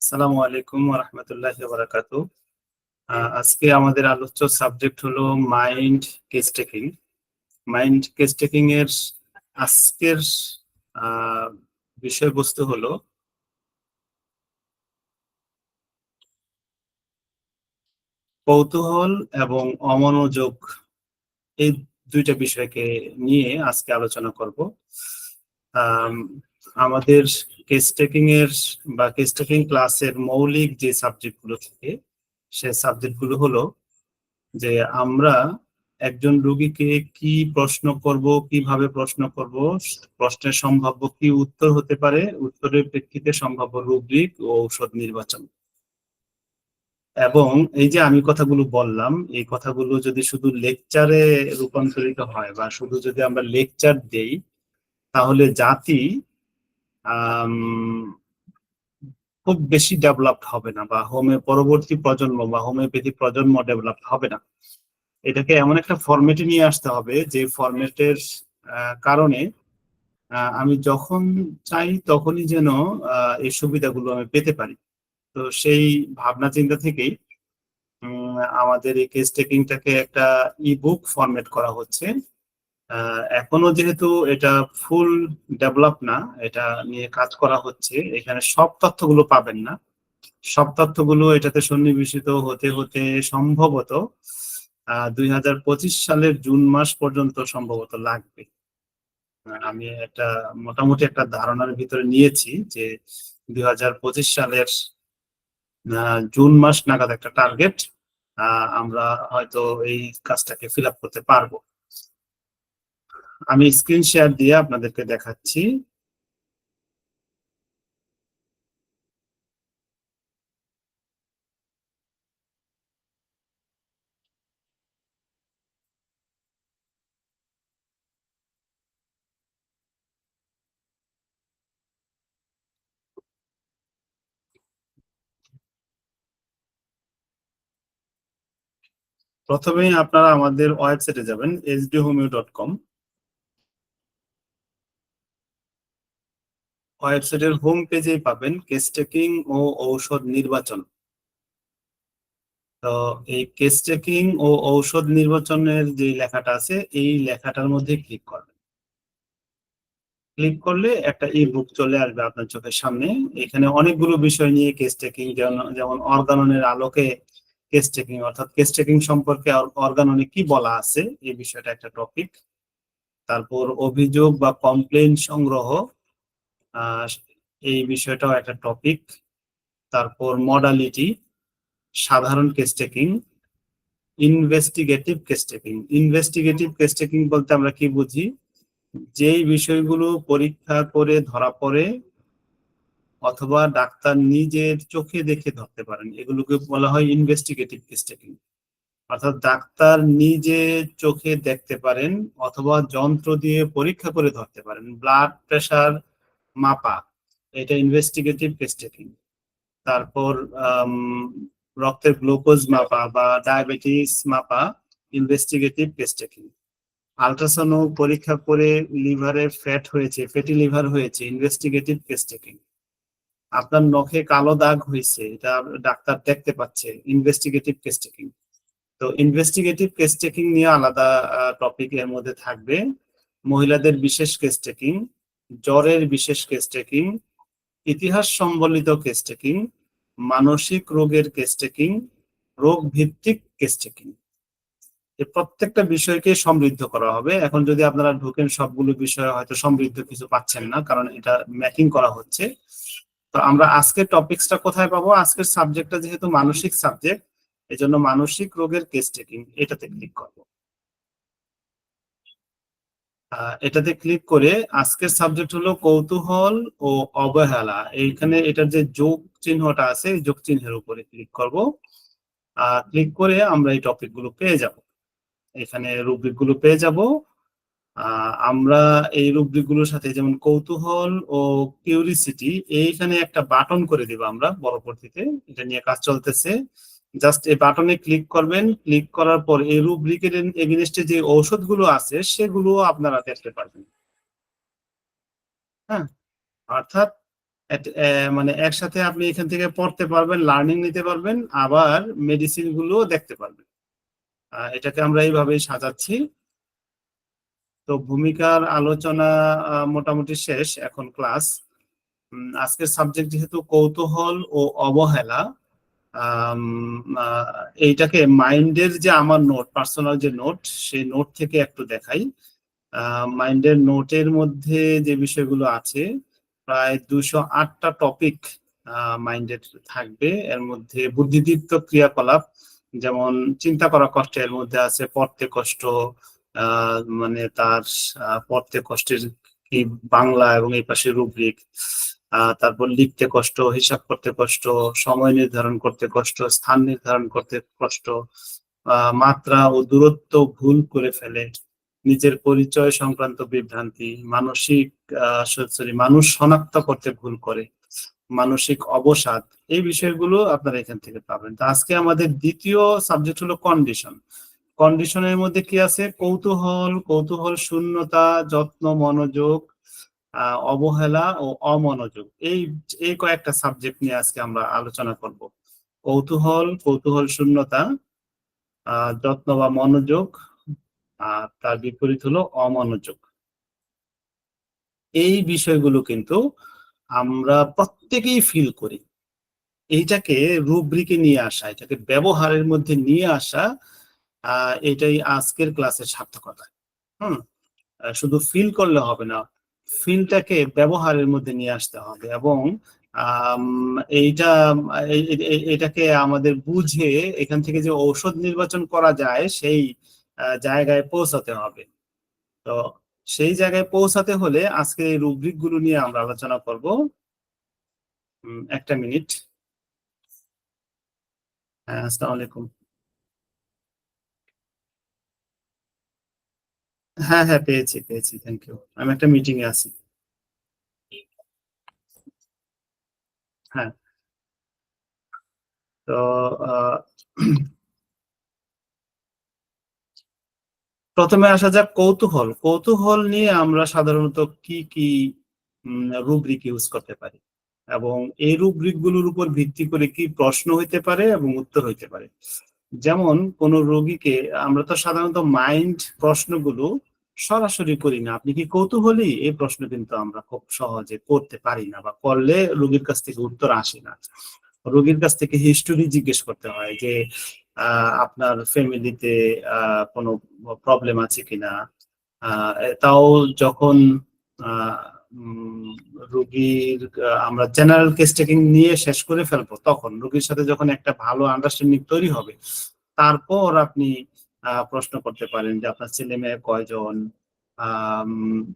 আসসালামু আলাইকুম ওয়া রাহমাতুল্লাহি ওয়া বারাকাতুহু। আজকে আমাদের আলোচ্য সাবজেক্ট হলো mind case taking. Mind case taking এর আজকের আহ, বিষয়বস্তু হলো কৌতূহল এবং অমনোযোগ। এই দুইটা বিষয়কে নিয়ে আজকে আলোচনা করব। আম, আমাদের কেস টেকিং এর বা কেস টেকিং ক্লাসের মৌলিক যে সাবজেক্ট গুলো থাকে সে সাবজেক্ট গুলো হলো যে আমরা একজন রোগীকে কি প্রশ্ন করব, কিভাবে প্রশ্ন করব, প্রশ্নের সম্ভাব্য কি উত্তর হতে পারে, উত্তরের প্রেক্ষিতে সম্ভাব্য রুব্রিক ও ঔষধ নির্বাচন। এবং এই যে আমি কথাগুলো বললাম, এই কথাগুলো যদি শুধু লেকচারে রূপান্তরিত হয় বা শুধু যদি আমরা লেকচার দেই, তাহলে জাতি আম, খুব বেশি ডেভেলপড হবে না, বা পরবর্তী প্রজন্ম বা হোমিওপ্যাথি প্রজন্ম ডেভেলপ হবে না। এটাকে এমন একটা ফরম্যাটে নিয়ে আসতে হবে যে ফরম্যাটের কারণে আমি যখন চাই তখনই যেন এই সুবিধাগুলো আমি পেতে পারি। তো সেই ভাবনা চিন্তা থেকেই আমাদের এই কেস টেকিংটাকে একটা ইবুক ফরম্যাট করা হচ্ছে। এখনো যেহেতু এটা ফুল ডেভেলপ না, এটা নিয়ে কাজ করা হচ্ছে, এখানে সব তথ্যগুলো পাবেন না। সব তথ্যগুলো এটাতে সন্নিবেশিত হতে হতে সম্ভবত 2025 সালের জুন মাস পর্যন্ত সম্ভবত লাগবে। আমি একটা মোটামুটি একটা ধারণার ভিতরে নিয়েছি যে 2025 সালের জুন মাস নাগাদ একটা টার্গেট আমরা হয়তো এই কাজটাকে ফিল আপ করতে পারবো। আমি স্ক্রিন শেয়ার দিয়ে আপনাদেরকে দেখাচ্ছি। প্রথমেই আপনারা আমাদের ওয়েবসাইটে যাবেন hdhomeo.com। ওয়েবসাইটের হোম পেজেই পাবেন কেস টেকিং ও ঔষধ নির্বাচন। তো এই কেস টেকিং ও ঔষধ নির্বাচনের যে লেখাটা আছে, এই লেখাটার মধ্যে ক্লিক করবেন। ক্লিক করলে একটা ই বুক চলে আসবে আপনার চোখের সামনে। এখানে অনেকগুলো বিষয় নিয়ে কেস টেকিং, যেমন অর্গাননের আলোকে কেস টেকিং, অর্থাৎ কেস টেকিং সম্পর্কে অর্গাননে কি বলা আছে এই বিষয়টা একটা টপিক। তারপর অভিযোগ বা কমপ্লেইন সংগ্রহ, আহ, এই বিষয়টাও একটা টপিক। তারপর মডালিটি, সাধারণ case taking, investigative case taking. Investigative case taking বলতে আমরা কি বুঝি? যেই বিষয়গুলো পরীক্ষা করে ধরা পড়ে অথবা ডাক্তার নিজের চোখে দেখে ধরতে পারেন, এগুলোকে বলা হয় ইনভেস্টিগেটিভ কেস টেকিং। অর্থাৎ ডাক্তার নিজে চোখে দেখতে পারেন অথবা যন্ত্র দিয়ে পরীক্ষা করে ধরতে পারেন। ব্লাড প্রেশার মাপা, এটা ইনভেস্টিগেটিভ কেস টেকিং। তারপর আম, রক্তের গ্লুকোজ মাপা বা ডায়াবেটিস মাপা, ইনভেস্টিগেটিভ কেস টেকিং। আল্ট্রাসাউন্ড পরীক্ষা করে লিভারে ফ্যাট হয়েছে, ফ্যাটি লিভার হয়েছে, ইনভেস্টিগেটিভ কেস টেকিং। আপনার নখে কালো দাগ হয়েছে, এটা ডাক্তার দেখতে পাচ্ছে, ইনভেস্টিগেটিভ কেস টেকিং। তো ইনভেস্টিগেটিভ কেস টেকিং নিয়ে আলাদা টপিক এর মধ্যে থাকবে। মহিলাদের বিশেষ কেস টেকিং, জ্বরের বিশেষ কেস টেকিং, ইতিহাস সম্বলিত কেস টেকিং, মানসিক রোগের কেস টেকিং, রোগ ভিত্তিক কেস টেকিং। এই প্রত্যেকটা বিষয়কে সমৃদ্ধ করা হবে। এখন যদি আপনারা ঢোকেন, সবগুলো বিষয় হয়তো সমৃদ্ধ কিছু পাচ্ছেন না, কারণ এটা ম্যাকিং করা হচ্ছে। তো আমরা আজকের টপিকসটা কোথায় পাবো? আজকের সাবজেক্টটা যেহেতু মানসিক সাবজেক্ট, এই জন্য মানসিক রোগের কেস টেকিং এটাতে ক্লিক করবো। এটাতে ক্লিক করে আজকের সাবজেক্ট হলো কৌতূহল ও অবহেলা। এইখানে এটার যে যোগ চিহ্নটা আছে, এই যোগ চিহ্নের উপরে ক্লিক করব। ক্লিক করে আমরা এই টপিক গুলো পেয়ে যাব, এখানে রুব্রিক গুলো পেয়ে যাব। আমরা এই রুব্রিক গুলোর সাথে, যেমন কৌতূহল ও কিউরিসিটি, এইখানে একটা বাটন করে দিব আমরা পরবর্তীতে, এটা নিয়ে কাজ চলতেছে। জাস্ট এই বাটনে ক্লিক করবেন। ক্লিক করার পর এই রুব্রিকের এগেইনস্টে যে ঔষধগুলো আছে সেগুলো আপনারা দেখতে পারবেন। হ্যাঁ, অর্থাৎ মানে একসাথে আপনি এখান থেকে পড়তে পারবেন, লার্নিং নিতে পারবেন, আবার মেডিসিন গুলো দেখতে পারবেন। এটাকে আমরা এইভাবেই সাজাচ্ছি। তো ভূমিকার আলোচনা মোটামুটি শেষ, এখন ক্লাস। আজকের সাবজেক্ট যেহেতু কৌতূহল ও অবহেলা, আম, এইটাকে মাইন্ডের যে আমার নোট, পার্সোনাল যে নোট, সেই নোট থেকে একটু দেখাই। মাইন্ডের নোটের মধ্যে যে বিষয়গুলো আছে, প্রায় 208টা টপিক মাইন্ডের থাকবে। এর মধ্যে বুদ্ধিদীপ্ত ক্রিয়াকলাপ, যেমন চিন্তা করা কষ্ট, এর মধ্যে আছে পড়তে কষ্ট, মানে তার পড়তে কষ্টের কি বাংলা এবং এই পাশে রুব্রিক, তারপর লিখতে কষ্ট, হিসাব করতে কষ্ট, সময় নির্ধারণ করতে কষ্ট, স্থান নির্ধারণ করতে কষ্ট, মাত্রা ও দূরত্ব ভুল করে ফেলে, নিজের পরিচয় সংক্রান্ত বিভ্রান্তি, মানসিক সরি মানুষ শনাক্ত করতে ভুল করে, মানসিক অবসাদ, এই বিষয়গুলো আপনারা এখান থেকে পাবেন। তো আজকে আমাদের দ্বিতীয় সাবজেক্ট হলো কন্ডিশন। কন্ডিশনের মধ্যে কি আছে? কৌতূহল, কৌতূহল শূন্যতা, যত্ন, মনোযোগ, অবহেলা ও অমনোযোগ, এই এই কয়েকটা সাবজেক্ট নিয়ে আজকে আমরা আলোচনা করব। কৌতূহল, কৌতূহল শূন্যতা, যত্ন বা মনোযোগ, আর তার বিপরীত হলো অমনোযোগ। এই বিষয়গুলো কিন্তু আমরা প্রত্যেকেই ফিল করি। এইটাকে রুব্রিকে নিয়ে আসা, এটাকে ব্যবহারের মধ্যে নিয়ে আসা, এটাই আজকের ক্লাসের সার্থকতা। হুম। শুধু ফিল করলে হবে না, ফিলটাকে ব্যবহারের মধ্যে নিয়ে আসতে হবে, এবং আম, এইটা এটাকে আমাদের বুঝে এখান থেকে যে ঔষধ নির্বাচন করা যায়, সেই জায়গায় পৌঁছাতে হবে। তো সেই জায়গায় পৌঁছাতে হলে আজকে এই রুব্রিক গুলো নিয়ে আমরা আলোচনা করব। একটা মিনিট। হ্যাঁ, আসসালামু আলাইকুম। হ্যাঁ হ্যাঁ, পেয়েছি পেয়েছি, থ্যাংক ইউ। আমি একটা মিটিং এ আছি। হ্যাঁ। তো আহ, প্রথমে আসা যাক কৌতূহল। কৌতূহল নিয়ে আমরা সাধারণত কি কি রুব্রিক ইউজ করতে পারি, এবং এই রুব্রিক গুলোর উপর ভিত্তি করে কি প্রশ্ন হইতে পারে এবং উত্তর হইতে পারে। যেমন কোন রোগীকে আমরা তো সাধারণত মাইন্ড প্রশ্নগুলো সরাসরি করি না। আপনি কি কৌতূহলী, এই প্রশ্ন কিন্তু আমরা খুব সহজে করতে পারি না, বা করলে রোগীর কাছ থেকে উত্তর আসে না। রোগীর কাছ থেকে হিস্টোরি জিজ্ঞেস করতে হয় যে আপনার ফ্যামিলিতে কোনো প্রবলেম আছে কিনা। তাও যখন আহ, উম, রোগীর আমরা জেনারেল কেস টেকিং নিয়ে শেষ করে ফেলবো, তখন রোগীর সাথে যখন একটা ভালো আন্ডারস্ট্যান্ডিং তৈরি হবে, তারপর আপনি প্রশ্ন করতে পারেন যে আপনার ছেলে মেয়ে কয়জন।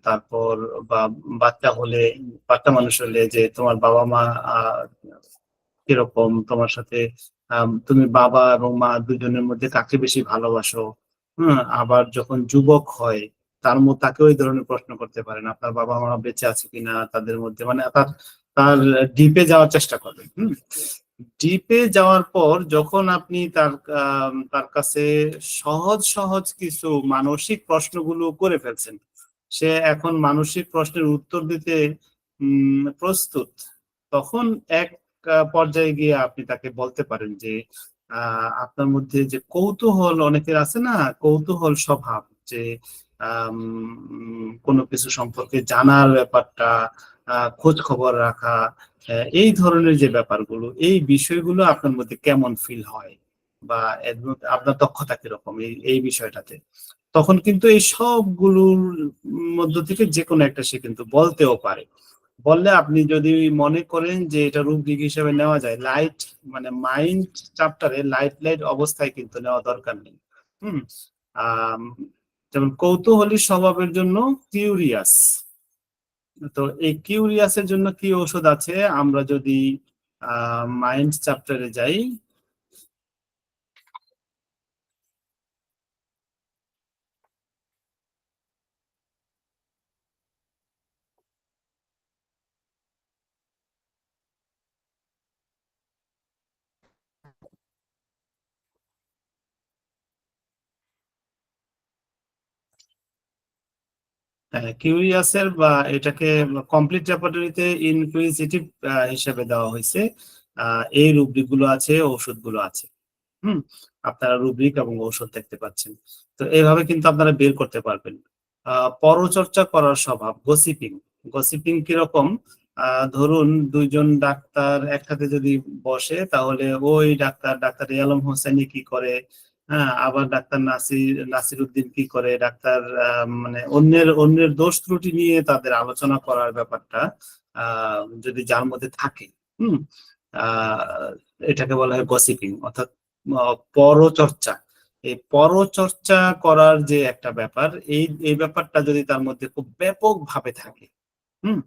তারপর বা বাচ্চা হলে, বাচ্চা মানুষ হলে যে তোমার বাবা মা কিরকম, তোমার সাথে তুমি বাবা এবং মা দুজনের মধ্যে কাকে বেশি ভালোবাসো। হ্যাঁ, আবার যখন যুবক হয়, তাকেও এই ধরনের প্রশ্ন করতে পারেন, আপনার বাবা মা বেঁচে আছে কিনা, তাদের মধ্যে মানে তার তার ডিপে যাওয়ার চেষ্টা করবেন। ডিপে যাওয়ার পর যখন আপনি তার কাছে সহজ সহজ কিছু মানসিক প্রশ্নগুলো করে ফেলছেন, সে এখন মানসিক প্রশ্নের উত্তর দিতে প্রস্তুত, তখন এক পর্যায়ে গিয়ে আপনি তাকে বলতে পারেন যে আপনার মধ্যে যে কৌতূহল, অনেকের আছে না কৌতূহল স্বভাব, যে কোনো কিছু সম্পর্কে জানার ব্যাপারটা, খোঁজ খবর রাখা, এই ধরনের যে ব্যাপারগুলো, এই বিষয়গুলো আপনার মধ্যে কেমন ফিল হয়, বা এর মধ্যে আপনার দক্ষতা কিরকম এই এই বিষয়টাতে, তখন কিন্তু এই সবগুলোর মধ্য থেকে যে কোনো একটা সে কিন্তু বলতেও পারে। বললে আপনি যদি মনে করেন যে এটা রুব্রিক হিসেবে নেওয়া যায়, লাইট মানে মাইন্ড চ্যাপ্টারে লাইট লাইট অবস্থায় কিন্তু নেওয়া দরকার নেই। হুম। আম, যেমন কৌতূহলী স্বভাবের জন্য কিউরিয়াস। তো এই কিউরিয়াসের জন্য কি ঔষধ আছে, আমরা যদি মাইন্ড চ্যাপ্টারে যাই। কিউরিয়াসের বা এটাকে কমপ্লিট রেপার্টরিতে ইনকুইজিটিভ হিসেবে দেওয়া হয়েছে। এই রুব্রিক গুলো আছে, ঔষধগুলো আছে। আপনারা রুব্রিক এবং ঔষধ দেখতে পাচ্ছেন। তো এইভাবে কিন্তু আপনারা বের করতে পারবেন। পরচর্চা করার স্বভাব, গসিপিং। গসিপিং কিরকম? ধরুন দুইজন ডাক্তার একসাথে যদি বসে, তাহলে ওই ডাক্তার আলম হোসেনি কি করে, হ্যাঁ, আবার ডাক্তার নাসির উদ্দিন কি করে, ডাক্তার মানে অন্যের দোষ ত্রুটি নিয়ে তাদের আলোচনা করার ব্যাপারটা যদি যার মধ্যে থাকে, হুম এটাকে বলা হয় গসিপিং, অর্থাৎ পরচর্চা। এই পরচর্চা করার যে একটা ব্যাপার, এই ব্যাপারটা যদি তার মধ্যে খুব ব্যাপক ভাবে থাকে, হুম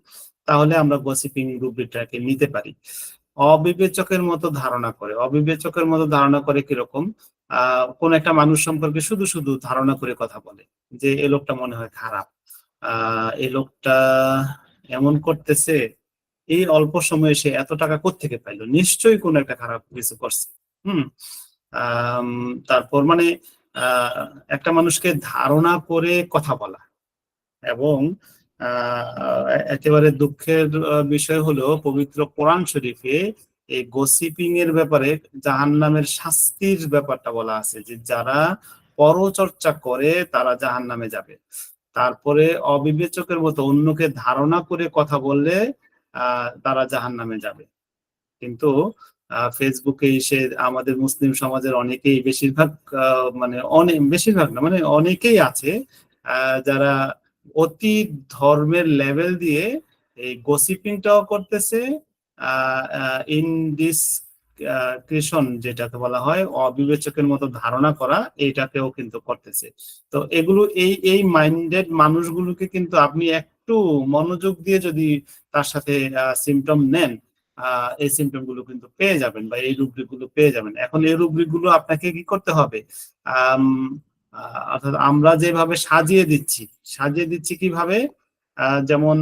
তাহলে আমরা গসিপিং রুব্রিকটাকে নিতে পারি। অবিবেচকের মতো ধারণা করে, অবিবেচকের মতো ধারণা করে কিরকম? কোন একটা মানুষ সম্পর্কে শুধু শুধু ধারণা করে কথা বলে যে এ লোকটা মনে হয় খারাপ, এই লোকটা এমন করতেছে, এই অল্প সময়ে সে এত টাকা কোত্থেকে পাইলো, নিশ্চয়ই কোন একটা খারাপ কিছু করছে। হুম আম, তারপর মানে আহ একটা মানুষকে ধারণা করে কথা বলা। এবং একেবারে দুঃখের বিষয় হলো, পবিত্র কোরআন শরীফে এই গসিপিং এর ব্যাপারে জাহান্নামের শাস্তির ব্যাপারটা বলা আছে, যে যারা পরচর্চা করে তারা জাহান্নামে যাবে। তারপরে অবিবেচকের মতো অন্যকে ধারণা করে কথা বললে তারা জাহান্নামে যাবে। কিন্তু ফেসবুকে এসে আমাদের মুসলিম সমাজের অনেকেই, বেশিরভাগ মানে অনেক, বেশিরভাগ না মানে অনেকেই আছে যারা অতি ধর্মের লেভেল দিয়ে এই গসিপিংটাও করতেছে, ইনডিসক্রিশন যেটাকে বলা হয়, অবিবেচকের মতো ধারণা করা, এইটাকেও কিন্তু করতেছে। তো এগুলো এই মাইন্ডেড মানুষগুলোকে কিন্তু আপনি একটু মনোযোগ দিয়ে যদি তার সাথে সিমটম নেন, এই সিমটম গুলো কিন্তু পেয়ে যাবেন, বা এই রুব্রিক গুলো পেয়ে যাবেন। এখন এই রুব্রিক গুলো আপনাকে কি করতে হবে? আম, অর্থাৎ আমরা যেভাবে সাজিয়ে দিচ্ছি কিভাবে? যেমন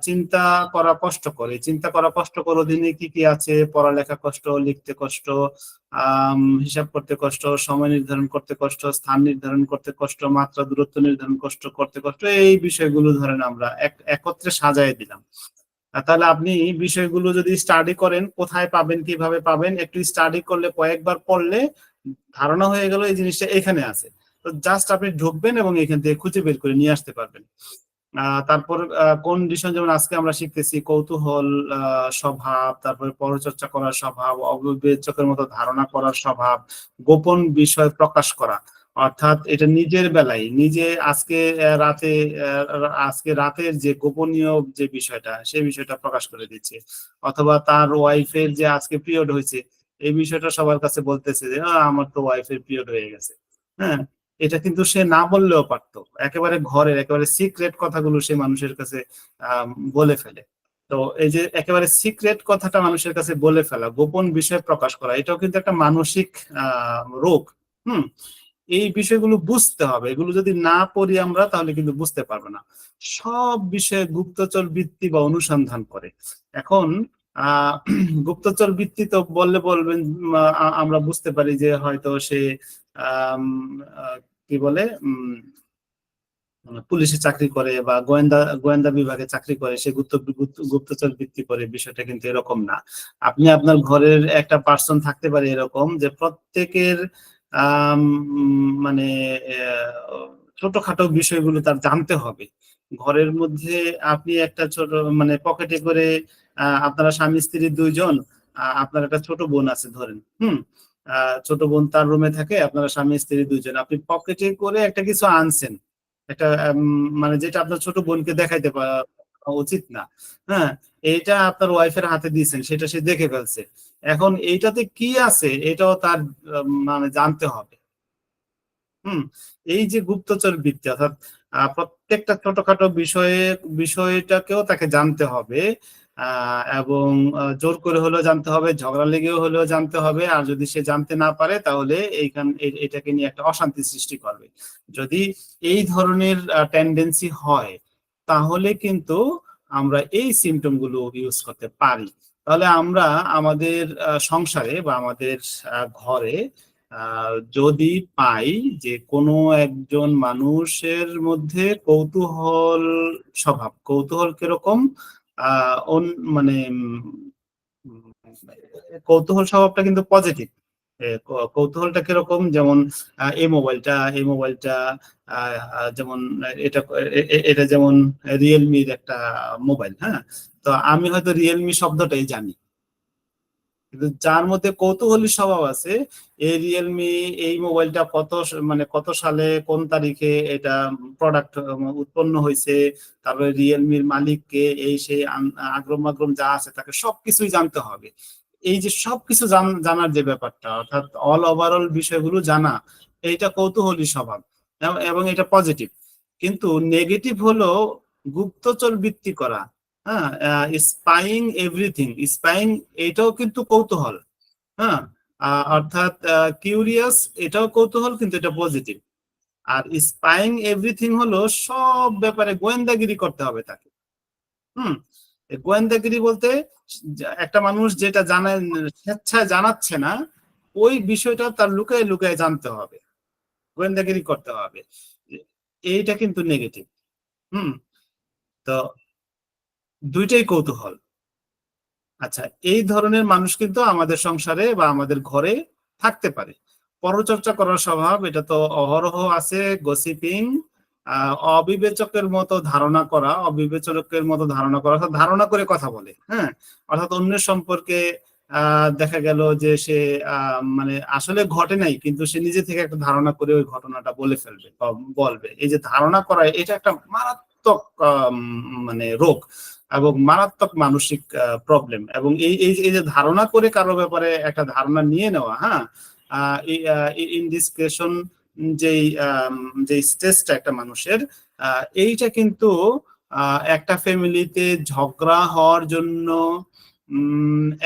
চিন্তা করা কষ্টকর, এই চিন্তা করা কষ্টকর অধীনে কি কি আছে? পড়ালেখা কষ্ট, লিখতে কষ্ট, হিসাব করতে কষ্ট, সময় নির্ধারণ করতে কষ্ট, স্থান নির্ধারণ করতে কষ্ট, মাত্রা দূরত্ব নির্ধারণ করতে কষ্ট, এই বিষয়গুলো ধরেন আমরা একত্রে সাজায় দিলাম। তাহলে আপনি বিষয়গুলো যদি স্টাডি করেন, কোথায় পাবেন, কিভাবে পাবেন, একটু স্টাডি করলে, কয়েকবার পড়লে ধারণা হয়ে গেল এই জিনিসটা এখানে আছে। তো জাস্ট আপনি ঢুকবেন এবং এখান থেকে খুঁজে বের করে নিয়ে আসতে পারবেন। তারপর কন্ডিশন, যেমন আজকে আমরা শিখতেছি কৌতূহল স্বভাব, তারপরে পরচর্চা করার স্বভাব, অবিবেচকের মতো ধারণা করার স্বভাব, গোপন বিষয় প্রকাশ করা, অর্থাৎ এটা নিজের বেলায় নিজে আজকে রাতের যে গোপনীয় যে বিষয়টা, সেই বিষয়টা প্রকাশ করে দিচ্ছে। অথবা তার ওয়াইফের যে আজকে পিরিয়ড হয়েছে, এই বিষয়টা সবার কাছে বলতেছে যে আমার তো ওয়াইফের পিরিয়ড হয়ে গেছে। হ্যাঁ, এটা কিন্তু সে না বললেও পারতো, একেবারে ঘরের একেবারে সিক্রেট কথাগুলো সে মানুষের কাছে বলে ফেলে। তো এই যে একেবারে সিক্রেট কথাটা মানুষের কাছে বলে ফেলা, গোপন বিষয় প্রকাশ করা, এটাও কিন্তু একটা মানসিক রোগ। হুম এই বিষয়গুলো বুঝতে হবে, এগুলো যদি না পড়ি আমরা তাহলে কিন্তু বুঝতে পারবো না। সব বিষয়ে গুপ্তচর বৃত্তি বা অনুসন্ধান করে। এখন আহ গুপ্তচর বৃত্তি তো বলবেন, আমরা বুঝতে পারি যে হয়তো সে আহ কি বলে পুলিশে চাকরি করে বা গোয়েন্দা গোয়েন্দা বিভাগে চাকরি করে, সে গুপ্তচর বৃত্তি করে, বিষয়টা কিন্তু এরকম না। আপনি আপনার ঘরের একটা পার্সন থাকতে পারে এরকম, যে প্রত্যেকের মানে ছোটখাটো বিষয়গুলো তার জানতে হবে। ঘরের মধ্যে আপনি একটা ছোট মানে পকেটে করে আপনারা স্বামী স্ত্রী দুইজন, আপনার একটা ছোট বোন আছে ধরেন, ছোট বোন তার রুমে থাকে, আপনারা স্বামী স্ত্রী দুইজন, আপনি পকেটে করে একটা কিছু আনছেন, একটা মানে যেটা আপনার ছোট বোনকে দেখাইতে উচিত না। হ্যাঁ, এইটা আপনার ওয়াইফের হাতে দিয়েছেন, সেটা সে দেখে ফেলছে। এখন এইটাতে কি আছে এটাও তার মানে জানতে হবে। হুম এই যে গুপ্তচর বৃত্তি, অর্থাৎ প্রত্যেকটা ছোটখাটো বিষয়টাকেও তাকে জানতে হবে, এবং জোর করে হলেও জানতে হবে, ঝগড়া লেগেও হলেও জানতে হবে। আর যদি সে জানতে না পারে তাহলে এটাকে নিয়ে একটা অশান্তি সৃষ্টি করবে। যদি এই ধরনের টেন্ডেন্সি হয়, তাহলে কিন্তু আমরা এই সিমটম গুলো ইউজ করতে পারি। তাহলে আমরা আমাদের সংসারে বা আমাদের ঘরে যদি পাই যে কোনো একজন মানুষের মধ্যে কৌতূহল স্বভাব, কৌতূহল কিরকম, মানে কৌতূহল স্বভাবটা কিন্তু পজিটিভ। কৌতূহলটা কিরকম, যেমন এই মোবাইলটা যেমন এটা এটা যেমন রিয়েলমির একটা মোবাইল, হ্যাঁ, তো আমি হয়তো রিয়েলমি শব্দটাই জানি, কিন্তু যার মধ্যে কৌতূহলী স্বভাব আছে, এই রিয়েলমি এই মোবাইলটা কত সালে কোন তারিখে এটা প্রোডাক্ট উৎপন্ন হয়েছে, তারপরে রিয়েলমির মালিককে, এই সেই আগ্রম মাগ্রম যা আছে তাকে সবকিছুই জানতে হবে। এই যে সবকিছু জানার যে ব্যাপারটা, অর্থাৎ অল ওভারঅল বিষয়গুলো জানা, এইটা কৌতূহলী স্বভাব এবং এটা পজিটিভ। কিন্তু নেগেটিভ হলো গুপ্তচর বৃত্তি করা, হ্যাঁ, স্পাইং এভরিথিং, স্পাইং, এটাও কিন্তু কৌতূহল, হ্যাঁ, অর্থাৎ কিউরিয়াস, এটাও কৌতূহল কিন্তু এটা পজিটিভ। আর স্পাইং এভরিথিং হলো সব ব্যাপারে গোয়েন্দাগিরি করতে হবে তাকে। হুম, গোয়েন্দাগিরি বলতে একটা মানুষ যেটা জানায় স্বেচ্ছায় জানাচ্ছে না, ওই বিষয়টা তার লুকায় লুকায় জানতে হবে, গোয়েন্দাগিরি করতে হবে, এইটা কিন্তু নেগেটিভ। হুম, তো দুইটাই কৌতূহল। আচ্ছা, এই ধরনের মানুষ কিন্তু আমাদের সংসারে বা আমাদের ঘরে থাকতে পারে। পরচর্চা করার স্বভাব, এটা তো অহরহ আছে। গসিপিং, অবিবেচকের মতো ধারণা করা, অর্থাৎ ধারণা করে কথা বলে, হ্যাঁ, অর্থাৎ অন্যের সম্পর্কে দেখা গেল যে সে মানে আসলে ঘটে নাই, কিন্তু সে নিজে থেকে একটা ধারণা করে ওই ঘটনাটা বলে ফেলবে বা বলবে। এই যে ধারণা করা, এটা একটা মারাত্মক মানে রোগ এবং মারাত্মক মানসিক প্রবলেম। এবং এই যে ধারণা করে কারো ব্যাপারে একটা ধারণা নিয়ে নেওয়া, হ্যাঁ, ইনডিসক্রেশন, যেই যে স্টেজটা একটা মানুষের, এইটা কিন্তু একটা ফ্যামিলিতে ঝগড়া হওয়ার জন্য,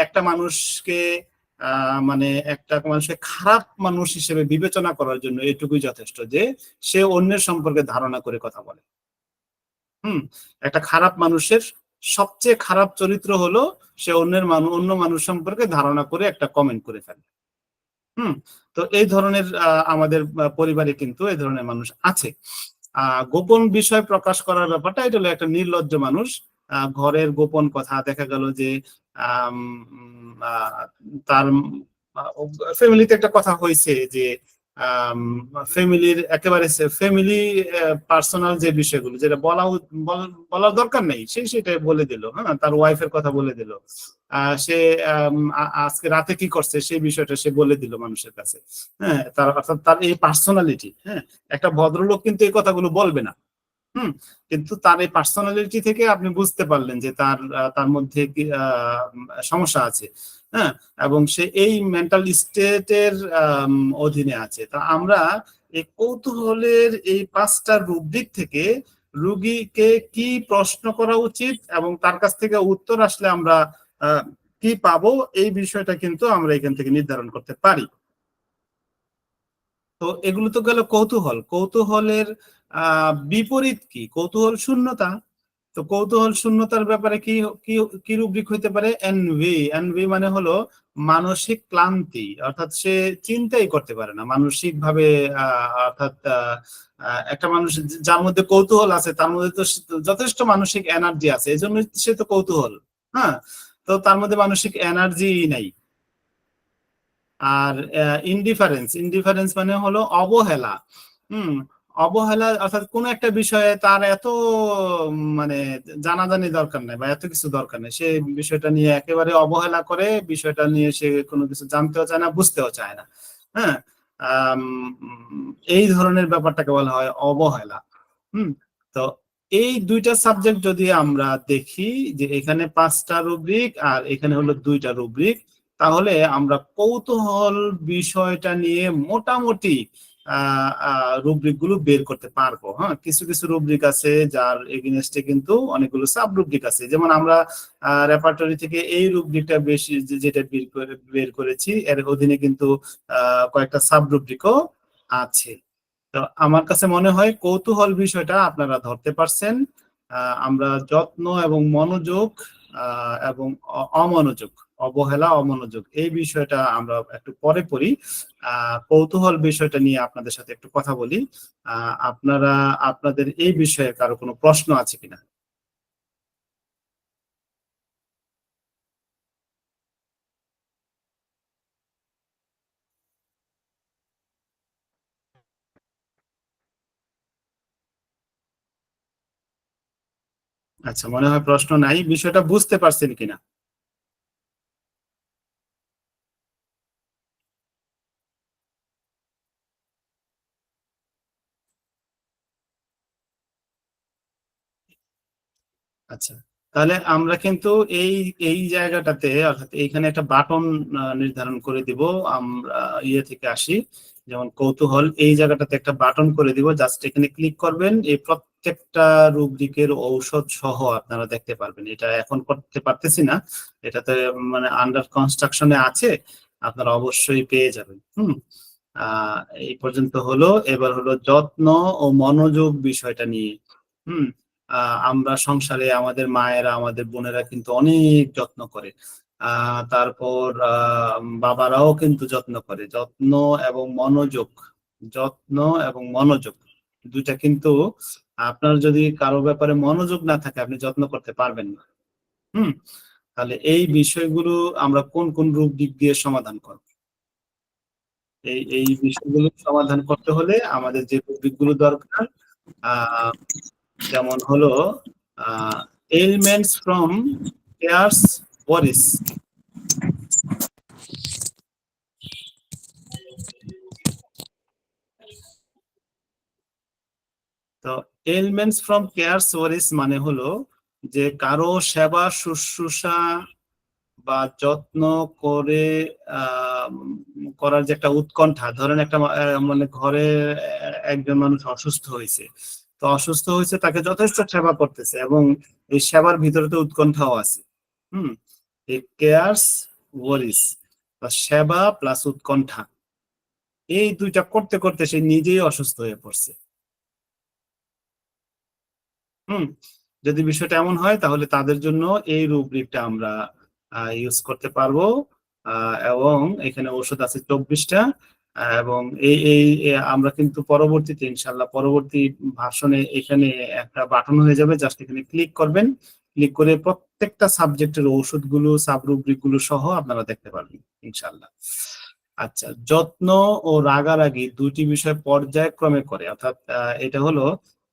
একটা মানুষকে মানে একটা মানুষকে খারাপ মানুষ হিসেবে বিবেচনা করার জন্য এটুকুই যথেষ্ট যে সে অন্যের সম্পর্কে ধারণা করে কথা বলে। একটা খারাপ মানুষের সবচেয়ে খারাপ চরিত্র হলো সে অন্য মানুষ সম্পর্কে ধারণা করে একটা কমেন্ট করে ফেলে। হুম, তো এই ধরনের আমাদের পরিবারে কিন্তু এই ধরনের মানুষ আছে। গোপন বিষয় প্রকাশ করার ব্যাপারটা, এটা হলো একটা নির্লজ্জ মানুষ। ঘরের গোপন কথা, দেখা গেল যে আম, আহ, তার ফ্যামিলিতে একটা কথা হয়েছে যে ফ্যামিলির একেবারে ফ্যামিলি পার্সোনাল যে বিষয়গুলো যেটা বলার দরকার নেই, সেটাই বলে দিল, হ্যাঁ, তার ওয়াইফের কথা বলে দিল। সে আজকে রাতে কি করছে সেই বিষয়টা সে বলে দিল মানুষের কাছে, হ্যাঁ, অর্থাৎ তার এই পার্সোনালিটি, হ্যাঁ, একটা ভদ্রলোক কিন্তু এই কথাগুলো বলবে না। হুম, কিন্তু তার এই পার্সোনালিটি থেকে আপনি বুঝতে পারলেন যে তার মধ্যে কি সমস্যা আছে, হ্যাঁ, এবং সে এই মেন্টাল স্টেটের অধীনে আছে। তা আমরা এই কৌতূহলের এই 5টা রুব্রিক থেকে রুগীকে কি প্রশ্ন করা উচিত এবং তার কাছ থেকে উত্তর আসলে আমরা কি পাবো, এই বিষয়টা কিন্তু আমরা এখান থেকে নির্ধারণ করতে পারি। তো এগুলো তো গেল কৌতূহল। কৌতূহলের বিপরীত কি? কৌতূহল শূন্যতা। তো কৌতূহল শূন্যতার ব্যাপারে কি কি কি রুব্রিক হইতে পারে? এনভি। এনভি মানে হলো মানসিক ক্লান্তি, অর্থাৎ সে চিন্তাই করতে পারে না মানসিক ভাবে। অর্থাৎ একটা মানুষ যার মধ্যে কৌতূহল আছে তার মধ্যে তো যথেষ্ট মানসিক এনার্জি আছে, এই জন্য সে তো কৌতূহল, হ্যাঁ, তো তার মধ্যে মানসিক এনার্জি নাই। আর ইনডিফারেন্স, ইনডিফারেন্স মানে হলো অবহেলা। হুম, অবহেলা, অর্থাৎ কোন একটা বিষয়ে তার এত মানে জানাজানি দরকার নেই বা এত কিছু দরকার নেই, সে বিষয়টা নিয়ে একেবারে অবহেলা করে, বিষয়টা নিয়ে সে কোনো কিছু জানতেও চায় না, বুঝতেও চায় না, হ্যাঁ, এই ধরনের ব্যাপারটাকে বলা হয় অবহেলা। হুম, তো এই দুইটা সাবজেক্ট যদি আমরা দেখি যে এখানে 5টা রুব্রিক আর এখানে হলো 2টা রুব্রিক, তাহলে আমরা কৌতূহল বিষয়টা নিয়ে মোটামুটি রুব্রিক গুলো বের করতে পারবো। হ্যাঁ, কিছু কিছু রুব্রিক আছে যার এগেইনস্টে কিন্তু অনেকগুলো সাব রুব্রিক আছে, যেমন আমরা রেপার্টরি থেকে এই রুব্রিকটা বেশি যেটা বের করেছি, এর অধীনে কিন্তু কয়েকটা সাব রুব্রিকও আছে। তো আমার কাছে মনে হয় কৌতূহল বিষয়টা আপনারা ধরতে পারছেন। আমরা যত্ন এবং মনোযোগ এবং অমনোযোগ অবহেলা, অমনোযোগ, এই বিষয়টা আমরা একটু পরে পড়ি। কৌতূহল বিষয়টা নিয়ে আপনাদের সাথে একটু কথা বলি। আপনারা আপনাদের এই বিষয়ে কারো কোনো প্রশ্ন আছে কিনা? আচ্ছা, মনে হয় প্রশ্ন নাই। বিষয়টা বুঝতে পারছেন কিনা? আচ্ছা, তাহলে আমরা কিন্তু এই এই জায়গাটাতে, অর্থাৎ এইখানে একটা বাটন নির্ধারণ করে দিব। আমরা ইয়ে থেকে আসি, যেমন কৌতূহল, এই জায়গাটাতে একটা বাটন করে দিব, জাস্ট এখানে ক্লিক করবেন, এই প্রত্যেকটা রুব্রিকের ঔষধ সহ আপনারা দেখতে পারবেন। এটা এখন করতে পারতেছি না, এটাতে মানে আন্ডার কনস্ট্রাকশনে আছে, আপনারা অবশ্যই পেয়ে যাবেন। আহ এই পর্যন্ত হলো। এবার হলো যত্ন ও মনোযোগ বিষয়টা নিয়ে। হুম আমরা সংসারে আমাদের মায়েরা, আমাদের বোনেরা কিন্তু অনেক যত্ন করে। তারপর বাবারাও কিন্তু যত্ন করে। যত্ন এবং মনোযোগ, যত্ন এবং মনোযোগ দুইটা কিন্তু, আপনার যদি কারো ব্যাপারে মনোযোগ না থাকে আপনি যত্ন করতে পারবেন না। হুম তাহলে এই বিষয়গুলো আমরা কোন কোন রূপ দিক দিয়ে সমাধান করব? এই এই বিষয়গুলো সমাধান করতে হলে আমাদের যে টপিকগুলো দরকার, আহ যেমন হলো এলিমেন্টস ফ্রম কেয়ারস ওয়ারিস। তো এলিমেন্টস ফ্রম কেয়ারস ওয়ারিস মানে হলো যে কারো সেবা শুশ্রূষা বা যত্ন করে আহ করার যে একটা উৎকণ্ঠা। ধরেন একটা মানে ঘরে একজন মানুষ অসুস্থ হয়েছে, তো অসুস্থ হয়েছে, তাকে যথেষ্ট সেবা করতেছে এবং এই সেবার ভিতরে তো উৎকণ্ঠাও আছে। হুম এই কেয়ারস ওয়ারিস বা সেবা প্লাস উৎকণ্ঠা, এই দুইটা করতে করতে সে নিজেই অসুস্থ হয়ে পড়ছে। হুম যদি বিষয়টা এমন হয় তাহলে তাদের জন্য এই রুব্রিকটা আমরা ইউজ করতে পারবো। এবং এখানে ওষুধ আছে 24টা। এবং এই এই আমরা কিন্তু পরবর্তীতে ইনশাল্লাহ পরবর্তী ভার্সনে এখানে একটা বাটন হয়ে যাবে, জাস্ট এখানে ক্লিক করবেন। ক্লিক করে প্রত্যেকটা সাবজেক্টের ওষুধগুলো, সাব রুব্রিক গুলো সহ আপনারা দেখতে পারবেন ইনশাল্লাহ। আচ্ছা, যত্ন ও রাগারাগি দুটি বিষয় পর্যায়ক্রমে করে, অর্থাৎ এটা হলো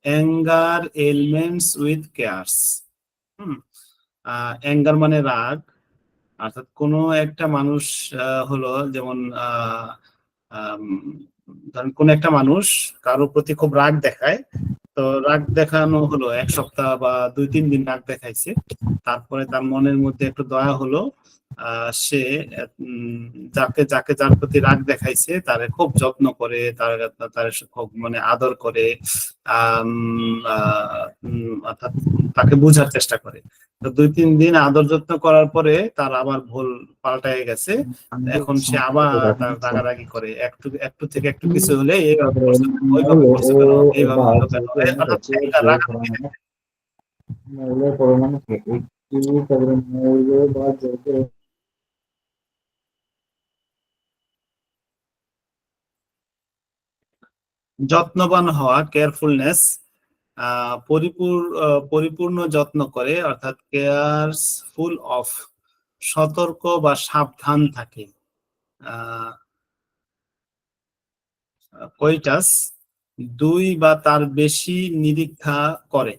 anger elements with cares. Hmm anger মানে রাগ, অর্থাৎ কোনো একটা মানুষ হলো যেমন আম, ধরেন কোন একটা মানুষ কারোর প্রতি খুব রাগ দেখায়। তো রাগ দেখানো হলো 1 সপ্তাহ বা 2-3 দিন রাগ দেখাইছে, তারপরে তার মনের মধ্যে একটু দয়া হলো। সে যাকে যাকে যার প্রতি রাগ দেখাইছে তারে খুব যত্ন করে, তার তার খুব মানে আদর করে। অর্থাৎ তাকে বোঝার চেষ্টা করে। তো 2-3 দিন আদর যত্ন করার পরে তার আবার ভুল পাল্টায় গেছে। এখন সে আবার তার রাগারাগি করে, একটু একটু থেকে একটু কিছু হলে এইভাবে করছে কেন, ওইভাবে করছে কেন, এইভাবে হলো কেন, অর্থাৎ রাগারাগি। যত্নবান হওয়া, কেয়ারফুলনেস, পরিপূর্ণ যত্ন করে, অর্থাৎ কেয়ারফুল অফ, সতর্ক বা সাবধান থাকে। কয়টাস, দুই বা তার বেশি নিরীক্ষা করে।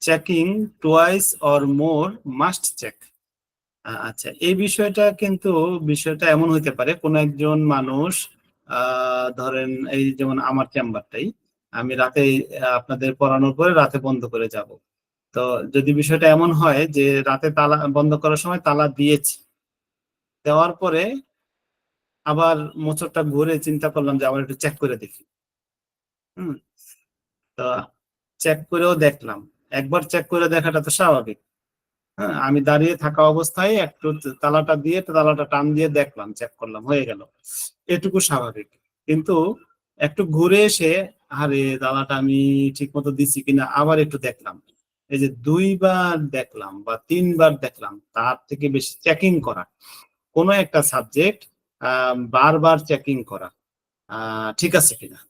Checking twice or more must check. আচ্ছা, এই বিষয়টা কিন্তু, বিষয়টা এমন হইতে পারে কোন একজন মানুষ ধরেন এই যেমন আমার চেম্বারটাই আমি রাতে আপনাদের পড়ানোর পরে রাতে বন্ধ করে যাব। তো যদি বিষয়টা এমন হয় যে রাতে তালা বন্ধ করার সময় তালা দিয়েছি, দেওয়ার পরে আবার মোচড়টা ঘুরে চিন্তা করলাম যে আবার একটু চেক করে দেখি। হুম তো চেক করেও দেখলাম, একবার চেক করে দেখাটা তো স্বাভাবিক। আমি দাঁড়িয়ে থাকা অবস্থায় একটু তালাটা দিয়ে তালাটা টান দিয়ে দেখলাম, চেক করলাম, হয়ে গেল, এটুকু স্বাভাবিক। কিন্তু একটু ঘুরে এসে আরে তালাটা আমি ঠিক মতো দিছি কিনা আবার একটু দেখলাম, এই যে 2বার দেখলাম বা 3বার দেখলাম, তার থেকে বেশি চেকিং করা, কোনো একটা সাবজেক্ট বারবার চেকিং করা ঠিক আছে কিনা,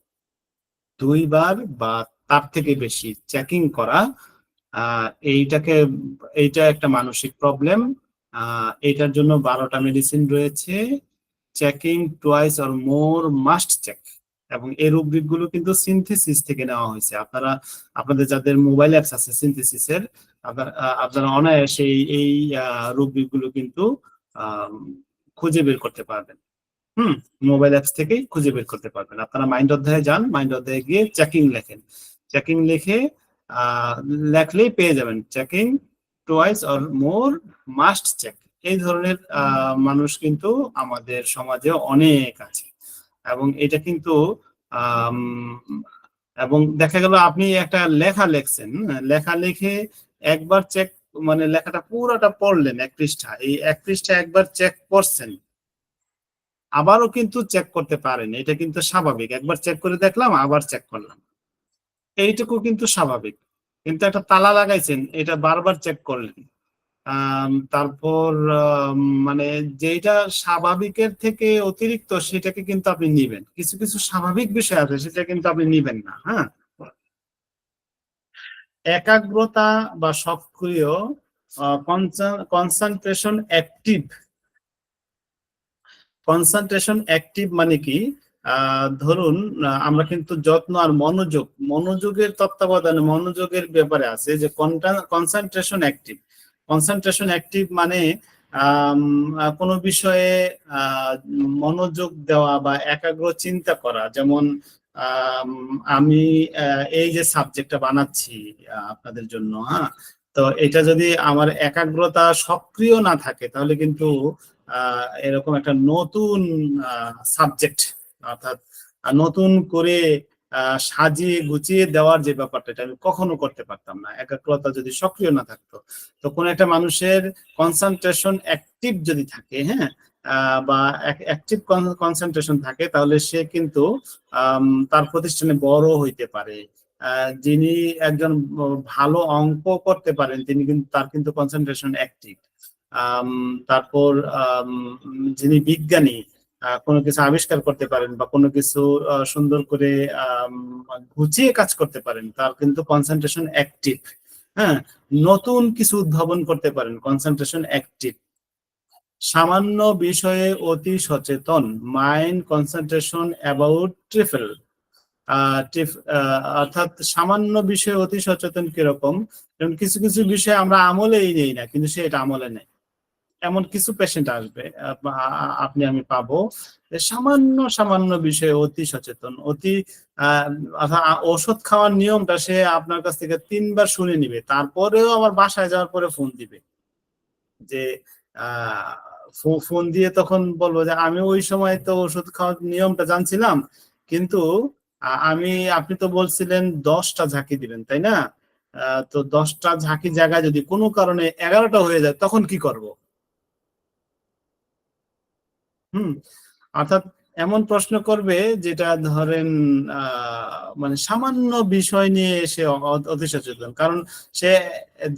2বার বা তার থেকে বেশি চেকিং করা, এইটাকে, এইটা একটা মানসিক প্রবলেম। এইটার জন্য 12টা মেডিসিন রয়েছে। Checking twice or more must check. এবং এই রুব্রিক গুলো কিন্তু সিনথেসিস থেকে নেওয়া হয়েছে। আপনারা, আপনাদের যাদের মোবাইল অ্যাপস আছে সিনথেসিসের, আপনারা অনায়াসে এই রুব্রিক গুলো কিন্তু আহ, খুঁজে বের করতে পারবেন। হুম, মোবাইল অ্যাপস থেকেই খুঁজে বের করতে পারবেন। আপনারা মাইন্ড অধ্যায়ে যান, মাইন্ড অধ্যায়ে গিয়ে চেকিং লেখেন, চেকিং লিখে আহ, লেখলেই পেয়ে যাবেন checking twice or more must check. এই ধরনের মানুষ কিন্তু আমাদের সমাজে অনেক আছে। এবং এটা কিন্তু আম, এবং দেখা গেল আপনি একটা লেখা লেখছেন, লেখা লিখে একবার চেক, মানে লেখাটা পুরোটা পড়লেন 1 পৃষ্ঠা, এই 1 পৃষ্ঠা একবার চেক করছেন, আবারও কিন্তু চেক করতে পারেন, এটা কিন্তু স্বাভাবিক। একবার চেক করে দেখলাম, আবার চেক করলাম, এইটুকু কিন্তু স্বাভাবিক। কিন্তু একটা তালা লাগাইছেন, এটা বারবার চেক করলেন, তারপর মানে যেটা স্বাভাবিকের থেকে অতিরিক্ত সেটাকে কিন্তু আপনি নিবেন, কিছু কিছু স্বাভাবিক বিষয় আছে সেটা কিন্তু আপনি নিবেন না। হ্যাঁ, একাগ্রতা বা সক্রিয়, কনসেন্ট্রেশন অ্যাক্টিভ। কনসেন্ট্রেশন অ্যাক্টিভ মানে কি, ধরুন আমরা কিন্তু যত্ন আর মনোযোগ, মনোযোগের তত্ত্বাবধানে, মনোযোগের ব্যাপারে আছে যে কনসেন্ট্রেশন অ্যাক্টিভ। কনসেন্ট্রেশন অ্যাক্টিভ মানে আম, কোনো বিষয়ে আহ, মনোযোগ দেওয়া বা একাগ্র চিন্তা করা। যেমন আম, আমি এই যে সাবজেক্টটা বানাচ্ছি আপনাদের জন্য, হ্যাঁ, তো এটা যদি আমার একাগ্রতা সক্রিয় না থাকে তাহলে কিন্তু এরকম একটা নতুন সাবজেক্ট, অর্থাৎ নতুন করে সাজিয়ে গুছিয়ে দেওয়ার যে ব্যাপারটা, এটা আমি কখনো করতে পারতাম না একাগ্রতা যদি সক্রিয় না থাকতো। তো কোন একটা মানুষের কনসেন্ট্রেশন অ্যাক্টিভ যদি থাকে, হ্যাঁ, বা অ্যাক্টিভ কনসেন্ট্রেশন থাকে, তাহলে সে কিন্তু তার প্রতিষ্ঠানে বড় হইতে পারে। যিনি একজন ভালো অঙ্ক করতে পারেন, তিনি কিন্তু, তার কিন্তু কনসেন্ট্রেশন অ্যাক্টিভ। আম, তারপর যিনি বিজ্ঞানী, কোনো কিছু আবিষ্কার করতে পারেন বা কোনো কিছু সুন্দর করে আম, গুছিয়ে কাজ করতে পারেন, তার কিন্তু কনসেন্ট্রেশন অ্যাক্টিভ। হ্যাঁ, নতুন কিছু উদ্ভাবন করতে পারেন, কনসেন্ট্রেশন অ্যাক্টিভ। সামান্য বিষয়ে অতি সচেতন, মাইন্ড কনসেন্ট্রেশন অ্যাবাউট ট্রিফল। অর্থাৎ সামান্য বিষয়ে অতি সচেতন কিরকম, যেমন কিছু কিছু বিষয় আমরা আমলেই নেই না, কিন্তু সে এটা আমলে নেয়। এমন কিছু পেশেন্ট আসবে, আপনি আমি পাবো, যে সামান্য সামান্য বিষয়ে অতি সচেতন, অতি আহ, অর্থাৎ ওষুধ খাওয়ার নিয়মটা সে আপনার কাছ থেকে 3বার শুনে নিবে, তারপরেও আবার বাসায় যাওয়ার পরে ফোন দিবে যে আহ ফোন দিয়ে তখন বলবো যে আমি ওই সময় তো ওষুধ খাওয়ার নিয়মটা জানছিলাম, কিন্তু আমি, আপনি তো বলছিলেন 10টা ঝাঁকি দিবেন, তাই না? তো 10টা ঝাঁকি জায়গায় যদি কোনো কারণে 11টা হয়ে যায়, তখন কি করব? হুম, অর্থাৎ এমন প্রশ্ন করবে যেটা ধরেন মানে সামান্য বিষয় নিয়ে সে অতি সচেতন, কারণ সে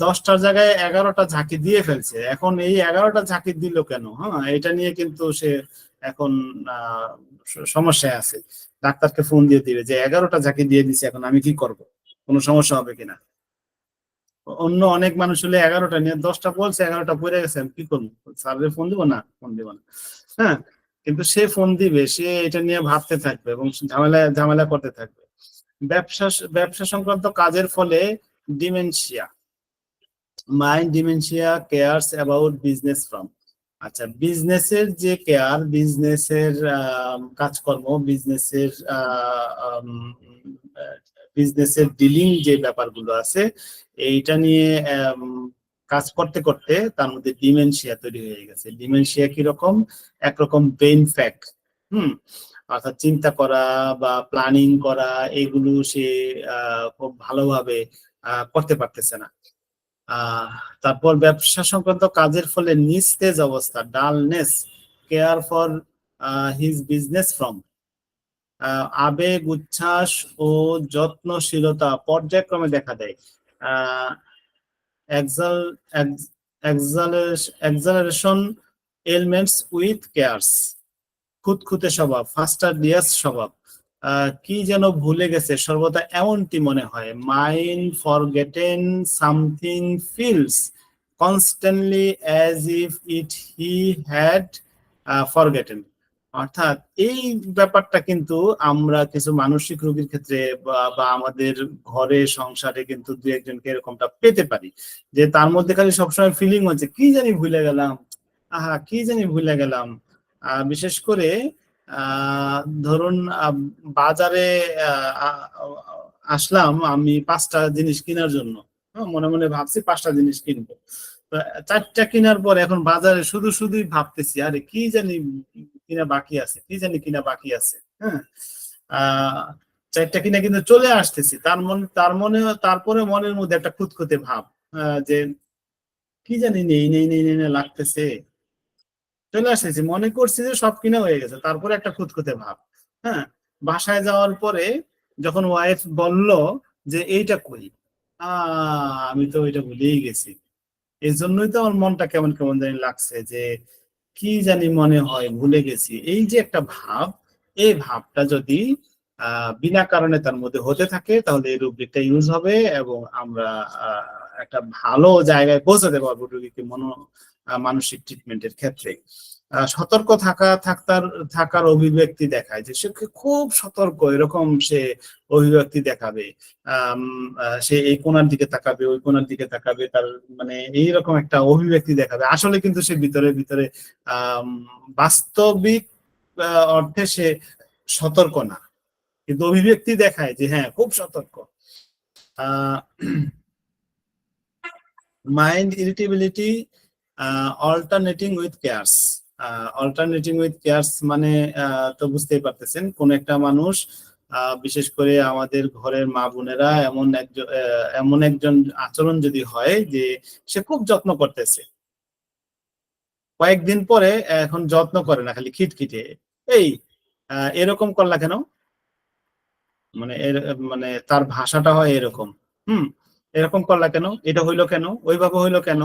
10টার জায়গায় 11টা ঝাঁকি দিয়ে ফেলছে, এখন এই 11টা ঝাঁকি দিল কেন, হ্যাঁ, এটা নিয়ে কিন্তু সে এখন আহ সমস্যায় আছে। ডাক্তারকে ফোন দিয়ে দিবে যে 11টা ঝাঁকি দিয়ে দিছে, এখন আমি কি করব, কোনো সমস্যা হবে কিনা। অন্য অনেক মানুষ হলে 11টা নিয়ে, 10টা বলছে, 11টা পড়ে গেছে, আমি কি করবো, স্যারের ফোন দিব না, ফোন দিব না। হ্যাঁ, কিন্তু সে ফোন দিবে, সে এটা নিয়ে ভাবতে থাকবে এবং ঝামেলা ঝামেলা করতে থাকবে। ব্যবসা, ব্যবসা সংক্রান্ত কাজের ফলে dementia, mind dementia cares about business from. আচ্ছা, বিজনেসের যে কেয়ার, বিজনেসের কাজকর্ম, বিজনেসের বিজনেসের ডিলিং যে ব্যাপারগুলো আছে, এইটা নিয়ে কাজ করতে করতে তার মধ্যে ডিমেনশিয়া তৈরি হয়ে গেছে। ডিমেনশিয়া কিরকম, একরকম ব্রেইন ফ্যাক। হুম, অর্থাৎ চিন্তা করা বা প্ল্যানিং করা, এগুলো সে খুব ভালোভাবে করতে পারতেছে না। আহ তারপর ব্যবসা সংক্রান্ত কাজের ফলে নিস্তেজ অবস্থা, dullness, care for his business from. আবেগ, উচ্ছ্বাস ও যত্নশীলতা পর্যায়ক্রমে দেখা দেয়। আহ এক্সালারেশন এলিমেন্টস উইথ কেয়ারস, খুঁতখুঁতে স্বভাব, ফাস্টাডিয়াস স্বভাব, কি যেন ভুলে গেছে সর্বদা এমনটি মনে হয়। Mind forgotten something feels constantly as if it he had forgotten. অর্থাৎ এই ব্যাপারটা কিন্তু আমরা কিছু মানসিক রোগীর ক্ষেত্রে বা আমাদের ঘরে সংসারে কিন্তু দু একজনকে এরকমটা পেতে পারি, যে তার মধ্যে খালি সবসময় ফিলিং হচ্ছে কি জানি ভুলে গেলাম, কি জানি ভুলে গেলাম। বিশেষ করে ধরুন বাজারে আসলাম আমি 5টা জিনিস কেনার জন্য, মনে মনে ভাবছি 5টা জিনিস কিনবো, 4টা কেনার পর এখন বাজারে শুধু শুধুই ভাবতেছি আরে কি জানি কিনা বাকি আছে, কি জানি কিনা বাকি আছে। হ্যাঁ, আহ 4টা কিনা কিন্তু চলে আসতেছি, তারপরে মনের মধ্যে একটা খুঁতখুঁতে ভাব, যে কি জানি নেই নেই নেই নেই লাগতেছে, চলে আসতেছি মনে করছি যে সব কিনা হয়ে গেছে, তারপরে একটা খুঁতখুঁতে ভাব। হ্যাঁ, বাসায় যাওয়ার পরে যখন ওয়াইফ বলল যে এইটা কই, আমি তো ওইটা ভুলেই গেছি, এই জন্যই তো আমার মনটা কেমন কেমন জানি লাগছে, যে কি জানি মনে হয় ভুলে গেছি। এই যে একটা ভাব, এই ভাবটা যদি বিনা কারণে তার মধ্যে হতে থাকে তাহলে এই রুব্রিকটা ইউজ হবে এবং আমরা একটা ভালো জায়গায় পৌঁছাতে পারবো রোগীকে মানসিক ট্রিটমেন্টের ক্ষেত্রে। সতর্ক থাকার অভিব্যক্তি দেখায়, যে সে খুব সতর্ক এরকম সে অভিব্যক্তি দেখাবে। সে এই কোণার দিকে তাকাবে, ওই কোণার দিকে তাকাবে, তার মানে এইরকম একটা অভিব্যক্তি দেখাবে। আসলে কিন্তু সে ভিতরে ভিতরে বাস্তবিক অর্থে সে সতর্ক না, কিন্তু অভিব্যক্তি দেখায় যে হ্যাঁ খুব সতর্ক। Mind irritability alternating with cares. Alternating with cares মানে তো বুঝতেই পারতেছেন, কোন একটা মানুষ বিশেষ করে আমাদের ঘরের মা বোনেরা এমন একজন আচরণ যদি হয় যে সে খুব যত্ন করতেছে, কয়েকদিন পরে এখন যত্ন করে না, খালি খিটখিটে, এই এরকম করলা কেন, মানে মানে তার ভাষাটা হয় এরকম, হুম, এরকম করলা কেন, এটা হইলো কেন, ওইভাবে হইলো কেন।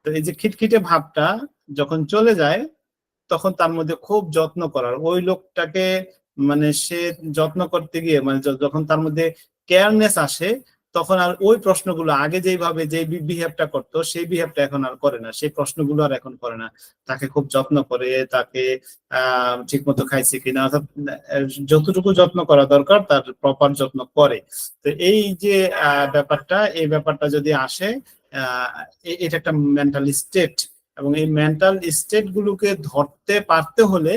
তো এই যে খিটখিটে ভাবটা যখন চলে যায় তখন তার মধ্যে খুব যত্ন করার ওই লোকটাকে, মানে সে যত্ন করতে গিয়ে মানে যখন তার মধ্যে কেয়ারনেস আসে তখন আর ওই প্রশ্নগুলো আগে যেইভাবে যে বিহেভটা করতো সেই বিহেভটা এখন আর করে না, সেই প্রশ্নগুলো আর এখন করে না, তাকে খুব যত্ন করে, তাকে ঠিক মতো খাইছে কিনা, অর্থাৎ যতটুকু যত্ন করা দরকার তার প্রপার যত্ন করে। তো এই যে এই ব্যাপারটা যদি আসে, এটা একটা মেন্টাল স্টেট, এবং এই মেন্টাল স্টেট গুলোকে ধরতে পারতে হলে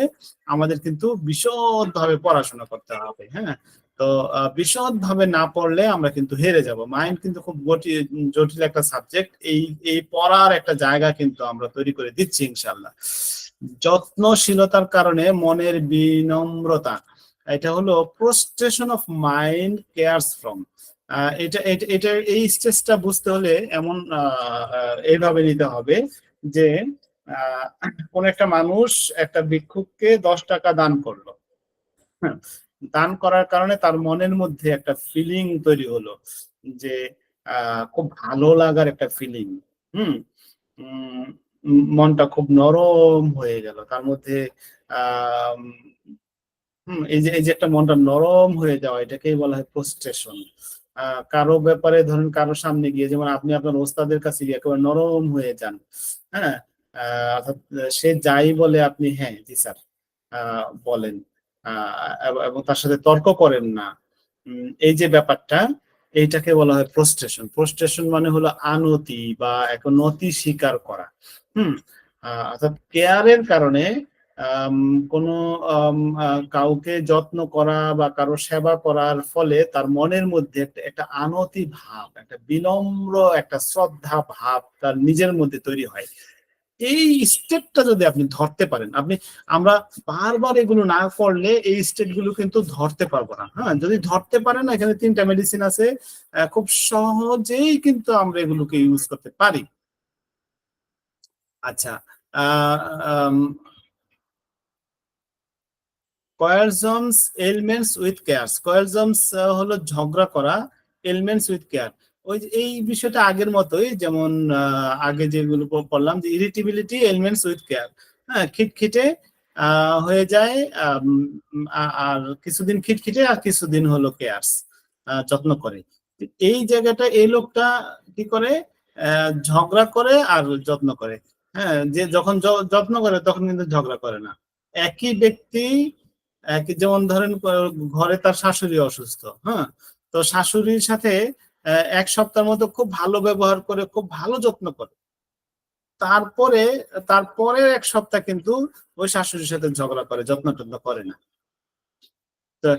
আমাদের কিন্তু বিশদভাবে পড়াশোনা করতে হবে। হ্যাঁ, তো বিশদভাবে না পড়লে আমরা কিন্তু হেরে যাব। মাইন্ড কিন্তু খুব জটিল একটা সাবজেক্ট, এই পড়ার একটা জায়গা কিন্তু আমরা তৈরি করে দিচ্ছি ইনশাল্লাহ। যত্নশীলতার কারণে মনের বিনম্রতা, এটা হলো প্রোস্ট্রেশন অফ মাইন্ড কেয়ারস ফ্রম। এটা এটা এটা এই স্টেজটা বুঝতে হলে এমন এইভাবে নিতে হবে যে কোন একটা মানুষ একটা ভিক্ষুককে 10 টাকা দান করলো। হ্যাঁ, দান করার কারণে তার মনের মধ্যে একটা ফিলিং তৈরি হলো, যে খুব ভালো লাগার একটা ফিলিং। হুম, মনটা খুব নরম হয়ে গেল তার মধ্যে। আহ এই যে একটা মনটা নরম হয়ে যাওয়া, এটাকেই বলা হয় প্রোস্ট্রেশন। কারো ব্যাপারে ধরেন কারো সামনে গিয়ে, যেমন আপনি আপনার ওস্তাদের কাছে গিয়ে একেবারে নরম হয়ে যান। হ্যাঁ, অর্থাৎ সে যাই বলে আপনি হ্যাঁ জি স্যার বলেন, এবং তার সাথে তর্ক করেন না। এই যে ব্যাপারটা, এইটাকে বলা হয় প্রোস্ট্রেশন। প্রোস্ট্রেশন মানে হলো আনতি বা এক নতি স্বীকার করা। হুম, অর্থাৎ কেয়ারের কারণে কোনো কাউকে যত্ন করা বা কারো সেবা করার ফলে তার মনের মধ্যে একটা আনতি ভাব, একটা বিনম্র একটা শ্রদ্ধা ভাব তার নিজের মধ্যে তৈরি হয়। এই স্টেপটা যদি আপনি ধরতে পারেন, আমরা বারবার এগুলো না করলে এই স্টেপ গুলো কিন্তু ধরতে পারবো না। হ্যাঁ, যদি ধরতে পারেন, এখানে 3টা মেডিসিন আছে, খুব সহজেই কিন্তু আমরা এগুলোকে ইউজ করতে পারি। আচ্ছা, আহ কোয়ারজমস এলিমেন্টস উইথ কেয়ারস। কোয়ারজমস হলো ঝগড়া করা, এলিমেন্টস উইথ কেয়ার। ওই যে এই বিষয়টা আগের মতোই, যেমন আগে যেগুলো পড়লাম যে ইরিটেবিলিটি এলিমেন্টস উইথ কেয়ার, হ্যাঁ, খিটখিটে হয়ে যায়, আর কিছুদিন খিটখিটে আর কিছুদিন হলো কেয়ারস, যত্ন করে। এই জায়গাটা এই লোকটা কি করে, ঝগড়া করে আর যত্ন করে। হ্যাঁ, যে যখন যত্ন করে তখন কিন্তু ঝগড়া করে না। একই ব্যক্তি, যেমন ধরেন ঘরে তার শাশুড়ি অসুস্থ, হ্যাঁ, তো শাশুড়ির সাথে এক সপ্তাহের মতো খুব ভালো ব্যবহার করে, খুব ভালো যত্ন করে, তারপরে তারপরে এক সপ্তাহ কিন্তু ওই শাশুড়ির সাথে ঝগড়া করে, যত্ন টত্ন করে না। তো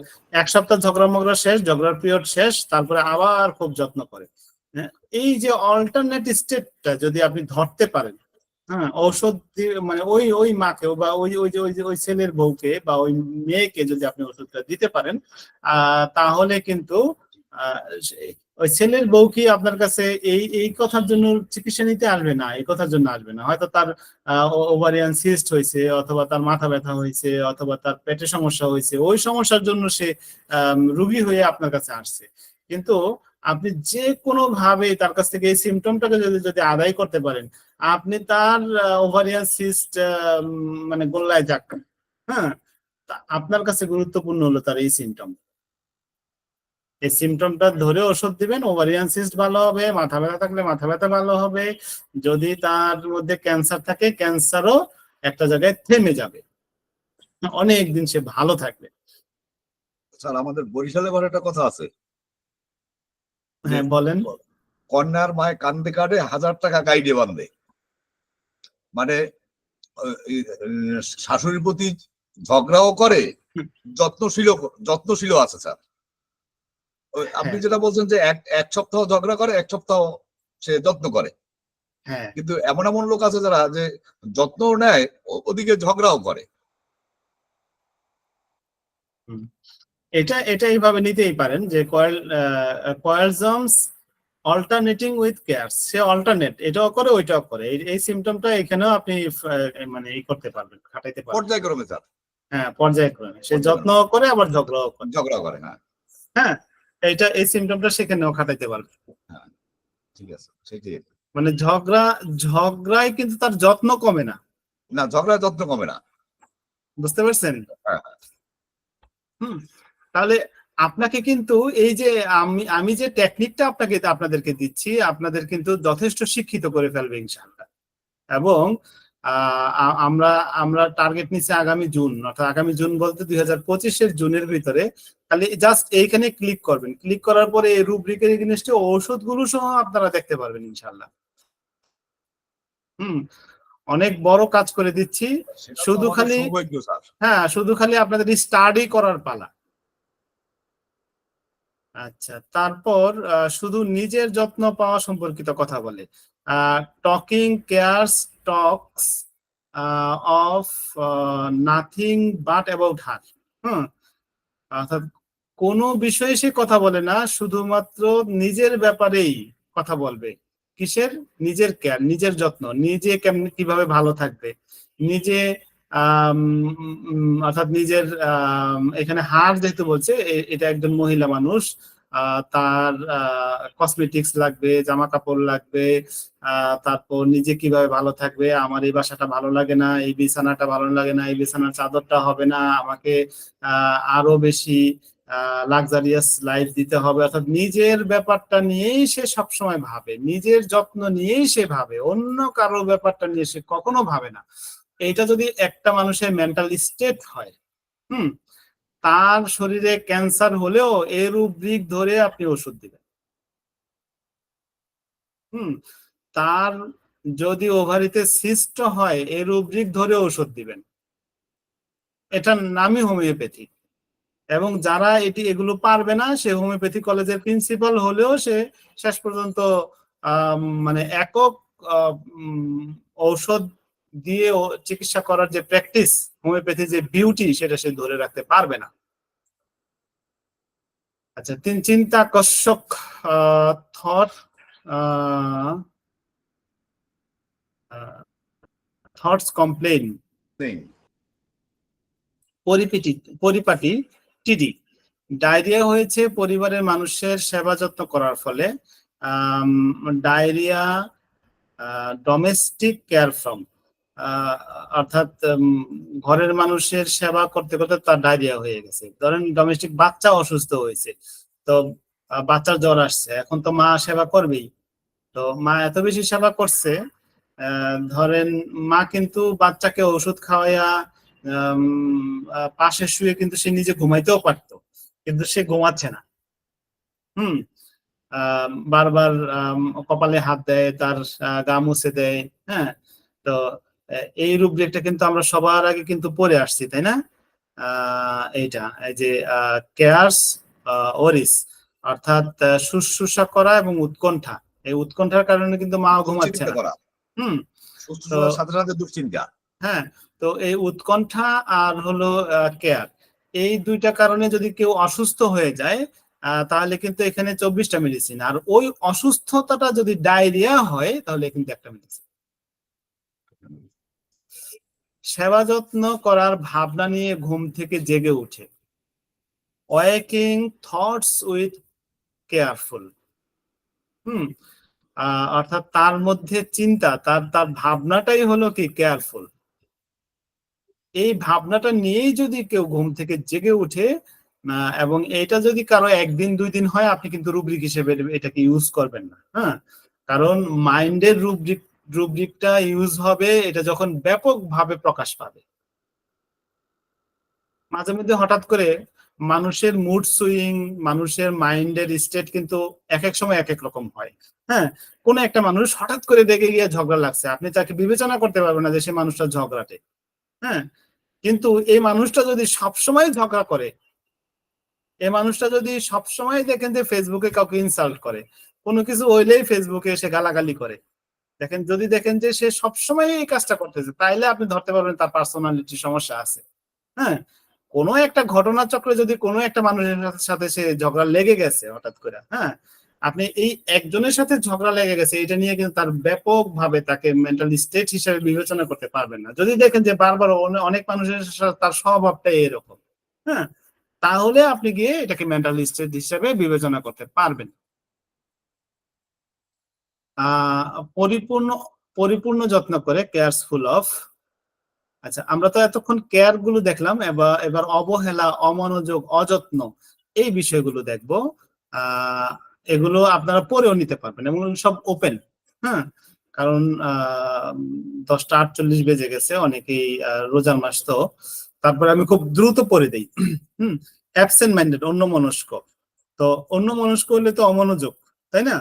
এক সপ্তাহ ঝগড়া মগড়া শেষ, ঝগড়ার পিরিয়ড শেষ, তারপরে আবার খুব যত্ন করে। হ্যাঁ, এই যে অল্টারনেট স্টেটটা যদি আপনি ধরতে পারেন, হ্যাঁ, ঔষধ দিয়ে মানে ওই ওই মাকে বা ওই ওই যে ওই যে ওই ছেলের বউকে বা ওই মেয়েকে যদি আপনি ওষুধটা দিতে পারেন, তাহলে কিন্তু ওই ছেলের বউ কি আপনার কাছে এই এই কথার জন্য চিকিৎসা নিতে আসবে না, এই কথার জন্য আসবে না, হয়তো তার ওভারিয়ান সিস্ট হয়েছে, অথবা তার মাথা ব্যথা হয়েছে, অথবা তার পেটে সমস্যা হয়েছে, ওই সমস্যার জন্য সে রুগী হয়ে আপনার কাছে আসছে। কিন্তু আপনি যে কোনো ভাবে তার কাছ থেকে এই সিমটমটাকে যদি যদি আদায় করতে পারেন, আপনি তার ওভারিয়ান সিস্ট মানে গোল্লায় যাক, হ্যাঁ, আপনার কাছে গুরুত্বপূর্ণ হলো তার এই সিমটম। এই সিমটমটা ধরে ওষুধ দিবেন, ওভারিয়ান সিস্ট ভালো হবে, মাথা ব্যথা থাকলে মাথা ব্যথা ভালো হবে, যদি তার মধ্যে ক্যান্সার থাকে ক্যান্সারও একটা জায়গায় থেমে যাবে, অনেক দিন সে ভালো থাকবে। স্যার, আমাদের বরিশালে আবার একটা কথা আছে। হ্যাঁ, বলেন। কন্যার মায় কান্দে কাটে 1000 টাকা গাইডে বান্ধে। মানে শাশুড়ির প্রতি ঝগড়াও করে, যত্নশীল আছে স্যার। আপনি যেটা বলছেন যে এক সপ্তাহ ঝগড়া করে, এক সপ্তাহ সে যত্ন করে। হ্যাঁ, কিন্তু এমন এমন লোক আছে যারা যে যত্নও নেয়, ওদিকে ঝগড়াও করে। এটা এটা এইভাবে নিতেই পারেন যে কোয়ালজমস অল্টারনেটিং উইথ কেয়ারস, সে অল্টারনেট এটাও করে ওইটাও করে, এই সিমটমটা এখানেও আপনি মানে এই করতে পারবেন, খাটাইতে পারবেন পর্যায়ক্রমে স্যার। হ্যাঁ, পর্যায়ক্রমে সে যত্ন করে আবার ঝগড়াও করে। ঝগড়া করে, হ্যাঁ। হ্যাঁ, এই সিমটমটা সেখানেও খাটাইতে পারবে। হ্যাঁ, ঠিক আছে, সেটাই। মানে ঝগড়ায় কিন্তু তার যত্ন কমে না। না, ঝগড়ায় যত্ন কমে না। বুঝতে পারছেন? হ্যাঁ। তাহলে আপনাকে কিন্তু এই যে আমি যে টেকনিকটা আপনাদেরকে দিচ্ছি, আপনাদের কিন্তু যথেষ্ট শিক্ষিত করে ফেলবে ইনশাআল্লাহ। এবং আমরা আমরা টার্গেট নিচ্ছি আগামী জুন, অর্থাৎ আগামী জুন বলতে 2025-এর জুনের ভিতরে। তাহলে জাস্ট এইখানে ক্লিক করবেন, ক্লিক করার পরে এই রুব্রিকের এগেইনস্টে ওষুধগুলো সহ আপনারা দেখতে পারবেন ইনশাআল্লাহ। অনেক বড় কাজ করে দিচ্ছি, শুধু খালি হ্যাঁ, শুধু খালি আপনাদের স্টাডি করার পালা। আচ্ছা, তারপর শুধু নিজের যত্ন পাওয়া সম্পর্কিত কথা বলে, talking cares Tux of nothing but about her. অর্থাৎ কোনো বিষয়ে সে কথা বলে না, শুধুমাত্র নিজের ব্যাপারেই কথা বলবে। কিসের? নিজের কেয়ার, নিজের যত্ন, নিজে কেমন কিভাবে ভালো থাকবে, নিজে অর্থাৎ নিজের এখানে হার যেহেতু বলছে, এটা একজন মহিলা মানুষ, তার কসমেটিক্স লাগবে, জামা কাপড় লাগবে, তারপর নিজে কিভাবে ভালো থাকবে, আমার এই বাসাটা ভালো লাগে না, এই বিছানাটা ভালো লাগে না, এই বিছানার চাদরটা হবে না, আমাকে আরো বেশি লাক্সারিয়াস লাইফ দিতে হবে। অর্থাৎ নিজের ব্যাপারটা নিয়েই সে সবসময় ভাবে, নিজের যত্ন নিয়েই সে ভাবে, অন্য কারো ব্যাপারটা নিয়ে সে কখনো ভাবে না। এটা যদি একটা মানুষের মেন্টাল স্টেট হয়, তার শরীরে ক্যান্সার হলেও এরূপ দিক ধরে আপনি ওষুধ দিবেন। তার যদি ওভারিতে সিস্ট হয়, এর রুব্রিক ধরে ওষুধ দিবেন। এটার নামই হোমিওপ্যাথি। এবং যারা এগুলো পারবে না, সে হোমিওপ্যাথি কলেজের প্রিন্সিপাল হলেও সে শেষ পর্যন্ত মানে একক ঔষধ দিয়ে চিকিৎসা করার যে প্র্যাকটিস, হোমিওপ্যাথি যে বিউটি, সেটা সে ধরে রাখতে পারবে না। আচ্ছা, চিন্তাকর্ষক থট থটস কমপ্লেইন পরিপাটি টিডি। ডায়রিয়া হয়েছে পরিবারের মানুষের সেবা যত্ন করার ফলে, ডায়রিয়া, ডোমেস্টিক কেয়ার ফ্রম, অর্থাৎ ঘরের মানুষের সেবা করতে করতে তার ডায়রিয়া হয়ে গেছে। ধরেন ডোমেস্টিক বাচ্চা অসুস্থ হয়েছে, তো বাচ্চার জ্বর আসছে, এখন তো মা সেবা করবেই। তো মা এত বেশি সেবা করছে, ধরেন মা কিন্তু বাচ্চাকে ওষুধ খাওয়াইয়া পাশে শুয়ে কিন্তু সে নিজে ঘুমাইতেও পারতো, কিন্তু সে ঘুমাচ্ছে না। হুম বারবার কপালে হাত দেয়, তার গা মুছে দেয়। হ্যাঁ, তো এই রূপরেখটা কিন্তু আমরা সবার আগে কিন্তু পড়ে আসছি, তাই না? এইটা এই যে কেয়ারস ওরিস, অর্থাৎ শুশ্রূষা করা এবং উৎকণ্ঠা। এই উৎকণ্ঠার কারণে কিন্তু মা ঘুমাচ্ছে দুশ্চিন্তা না। করা, হুম তো শুশ্রূষার সাথে সাথে দুশ্চিন্তা। হ্যাঁ, তো এই উৎকণ্ঠা আর হলো কেয়ার, এই দুইটা কারণে যদি কেউ অসুস্থ হয়ে যায়, তাহলে কিন্তু এখানে 24টা মেডিসিন, আর ওই অসুস্থতাটা যদি ডায়রিয়া হয় তাহলে কিন্তু একটা মেডিসিন। সেবা যত্ন করার ভাবনা নিয়ে ঘুম থেকে জেগে উঠে, ওয়েকিং থটস উইথ কেয়ারফুল। অর্থাৎ তার মধ্যে চিন্তা, তার তার ভাবনাটাই হলো কি কেয়ারফুল। এই ভাবনাটা নিয়েই যদি কেউ ঘুম থেকে জেগে উঠে, এবং এটা যদি কারো 1 দিন 2 দিন হয়, আপনি কিন্তু রুব্রিক হিসেবে এটাকে ইউজ করবেন না। হ্যাঁ, কারণ মাইন্ডের রুব্রিকটা ইউজ হবে এটা যখন ব্যাপকভাবে প্রকাশ পাবে। মাঝে মধ্যে হঠাৎ করে মানুষের মুড সুইং, মানুষের মাইন্ডের স্টেট কিন্তু এক এক সময় এক এক রকম হয়। হ্যাঁ, কোন একটা মানুষ হঠাৎ করে রেগে গিয়ে ঝগড়া লাগছে, আপনি তাকে বিবেচনা করতে পারবেন না যে সে মানুষটা ঝগড়াটে। হ্যাঁ, কিন্তু এই মানুষটা যদি সবসময় ঝগড়া করে, এই মানুষটা যদি সবসময় দেখেন যে ফেসবুকে কাউকে ইনসাল্ট করে, কোনো কিছু হইলেই ফেসবুকে এসে গালাগালি করে, দেখেন যদি দেখেন যে সে সবসময় এই কাজটা করতেছে, তাইলে আপনি ধরতে পারবেন তার পার্সোনালিটি সমস্যা আছে। হ্যাঁ, কোনো একটা ঘটনা চক্রে যদি কোনো একটা মানুষের সাথে সে ঝগড়া লেগে গেছে হঠাৎ করে, হ্যাঁ, আপনি এই একজনের সাথে ঝগড়া লেগে গেছে এটা নিয়ে কিন্তু তার ব্যাপকভাবে তাকে মেন্টাল স্টেট হিসেবে বিবেচনা করতে পারবেন না। যদি দেখেন যে বারবার অনেক মানুষের সাথে তার স্বভাবটাই এরকম, হ্যাঁ, তাহলে আপনি গিয়ে এটাকে মেন্টাল স্টেট হিসেবে বিবেচনা করতে পারবেন। পরিপূর্ণ পরিপূর্ণ যত্ন করে, কেয়ারফুল অফ। আচ্ছা, আমরা তো এতক্ষণ কেয়ার গুলো দেখলাম, এবার অবহেলা, অমনোযোগ, অযত্ন এই বিষয়গুলো দেখবো। এগুলো আপনারা পড়েও নিতে পারবেন এবং সব ওপেন। হ্যাঁ, কারণ 10টা 48 বেজে গেছে, অনেকেই রোজার মাস, তো তারপরে আমি খুব দ্রুত পড়ে দিই। অ্যাবসেন্ট মাইন্ডেড, অন্যমনস্ক। তো অন্যমনস্ক হলে তো অমনোযোগ, তাই না?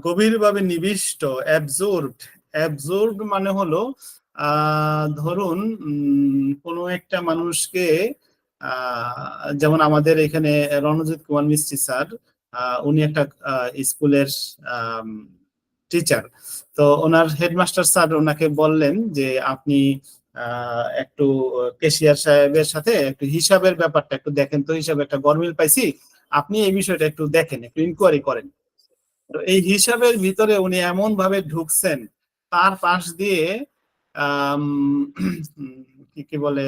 গভীরভাবে নিবিষ্ট, অ্যাবজর্বড। অ্যাবজর্বড মানে হলো ধরুন কোনো একটা মানুষকে, যেমন আমাদের এখানে রণজিৎ কুমার মিস্ত্রি স্যার, উনি একটা স্কুলের টিচার। তো ওনার হেডমাস্টার স্যার ওনাকে বললেন যে আপনি একটু কেশিয়ার সাহেবের সাথে একটু হিসাবের ব্যাপারটা একটু দেখেন তো, হিসাবে একটা গরমিল পাইছি, আপনি এই বিষয়টা একটু দেখেন, একটু ইনকোয়ারি করেন। তো এই হিসাবের ভিতরে উনি এমন ভাবে ঢুকছেন, তার পাশ দিয়ে কি বলে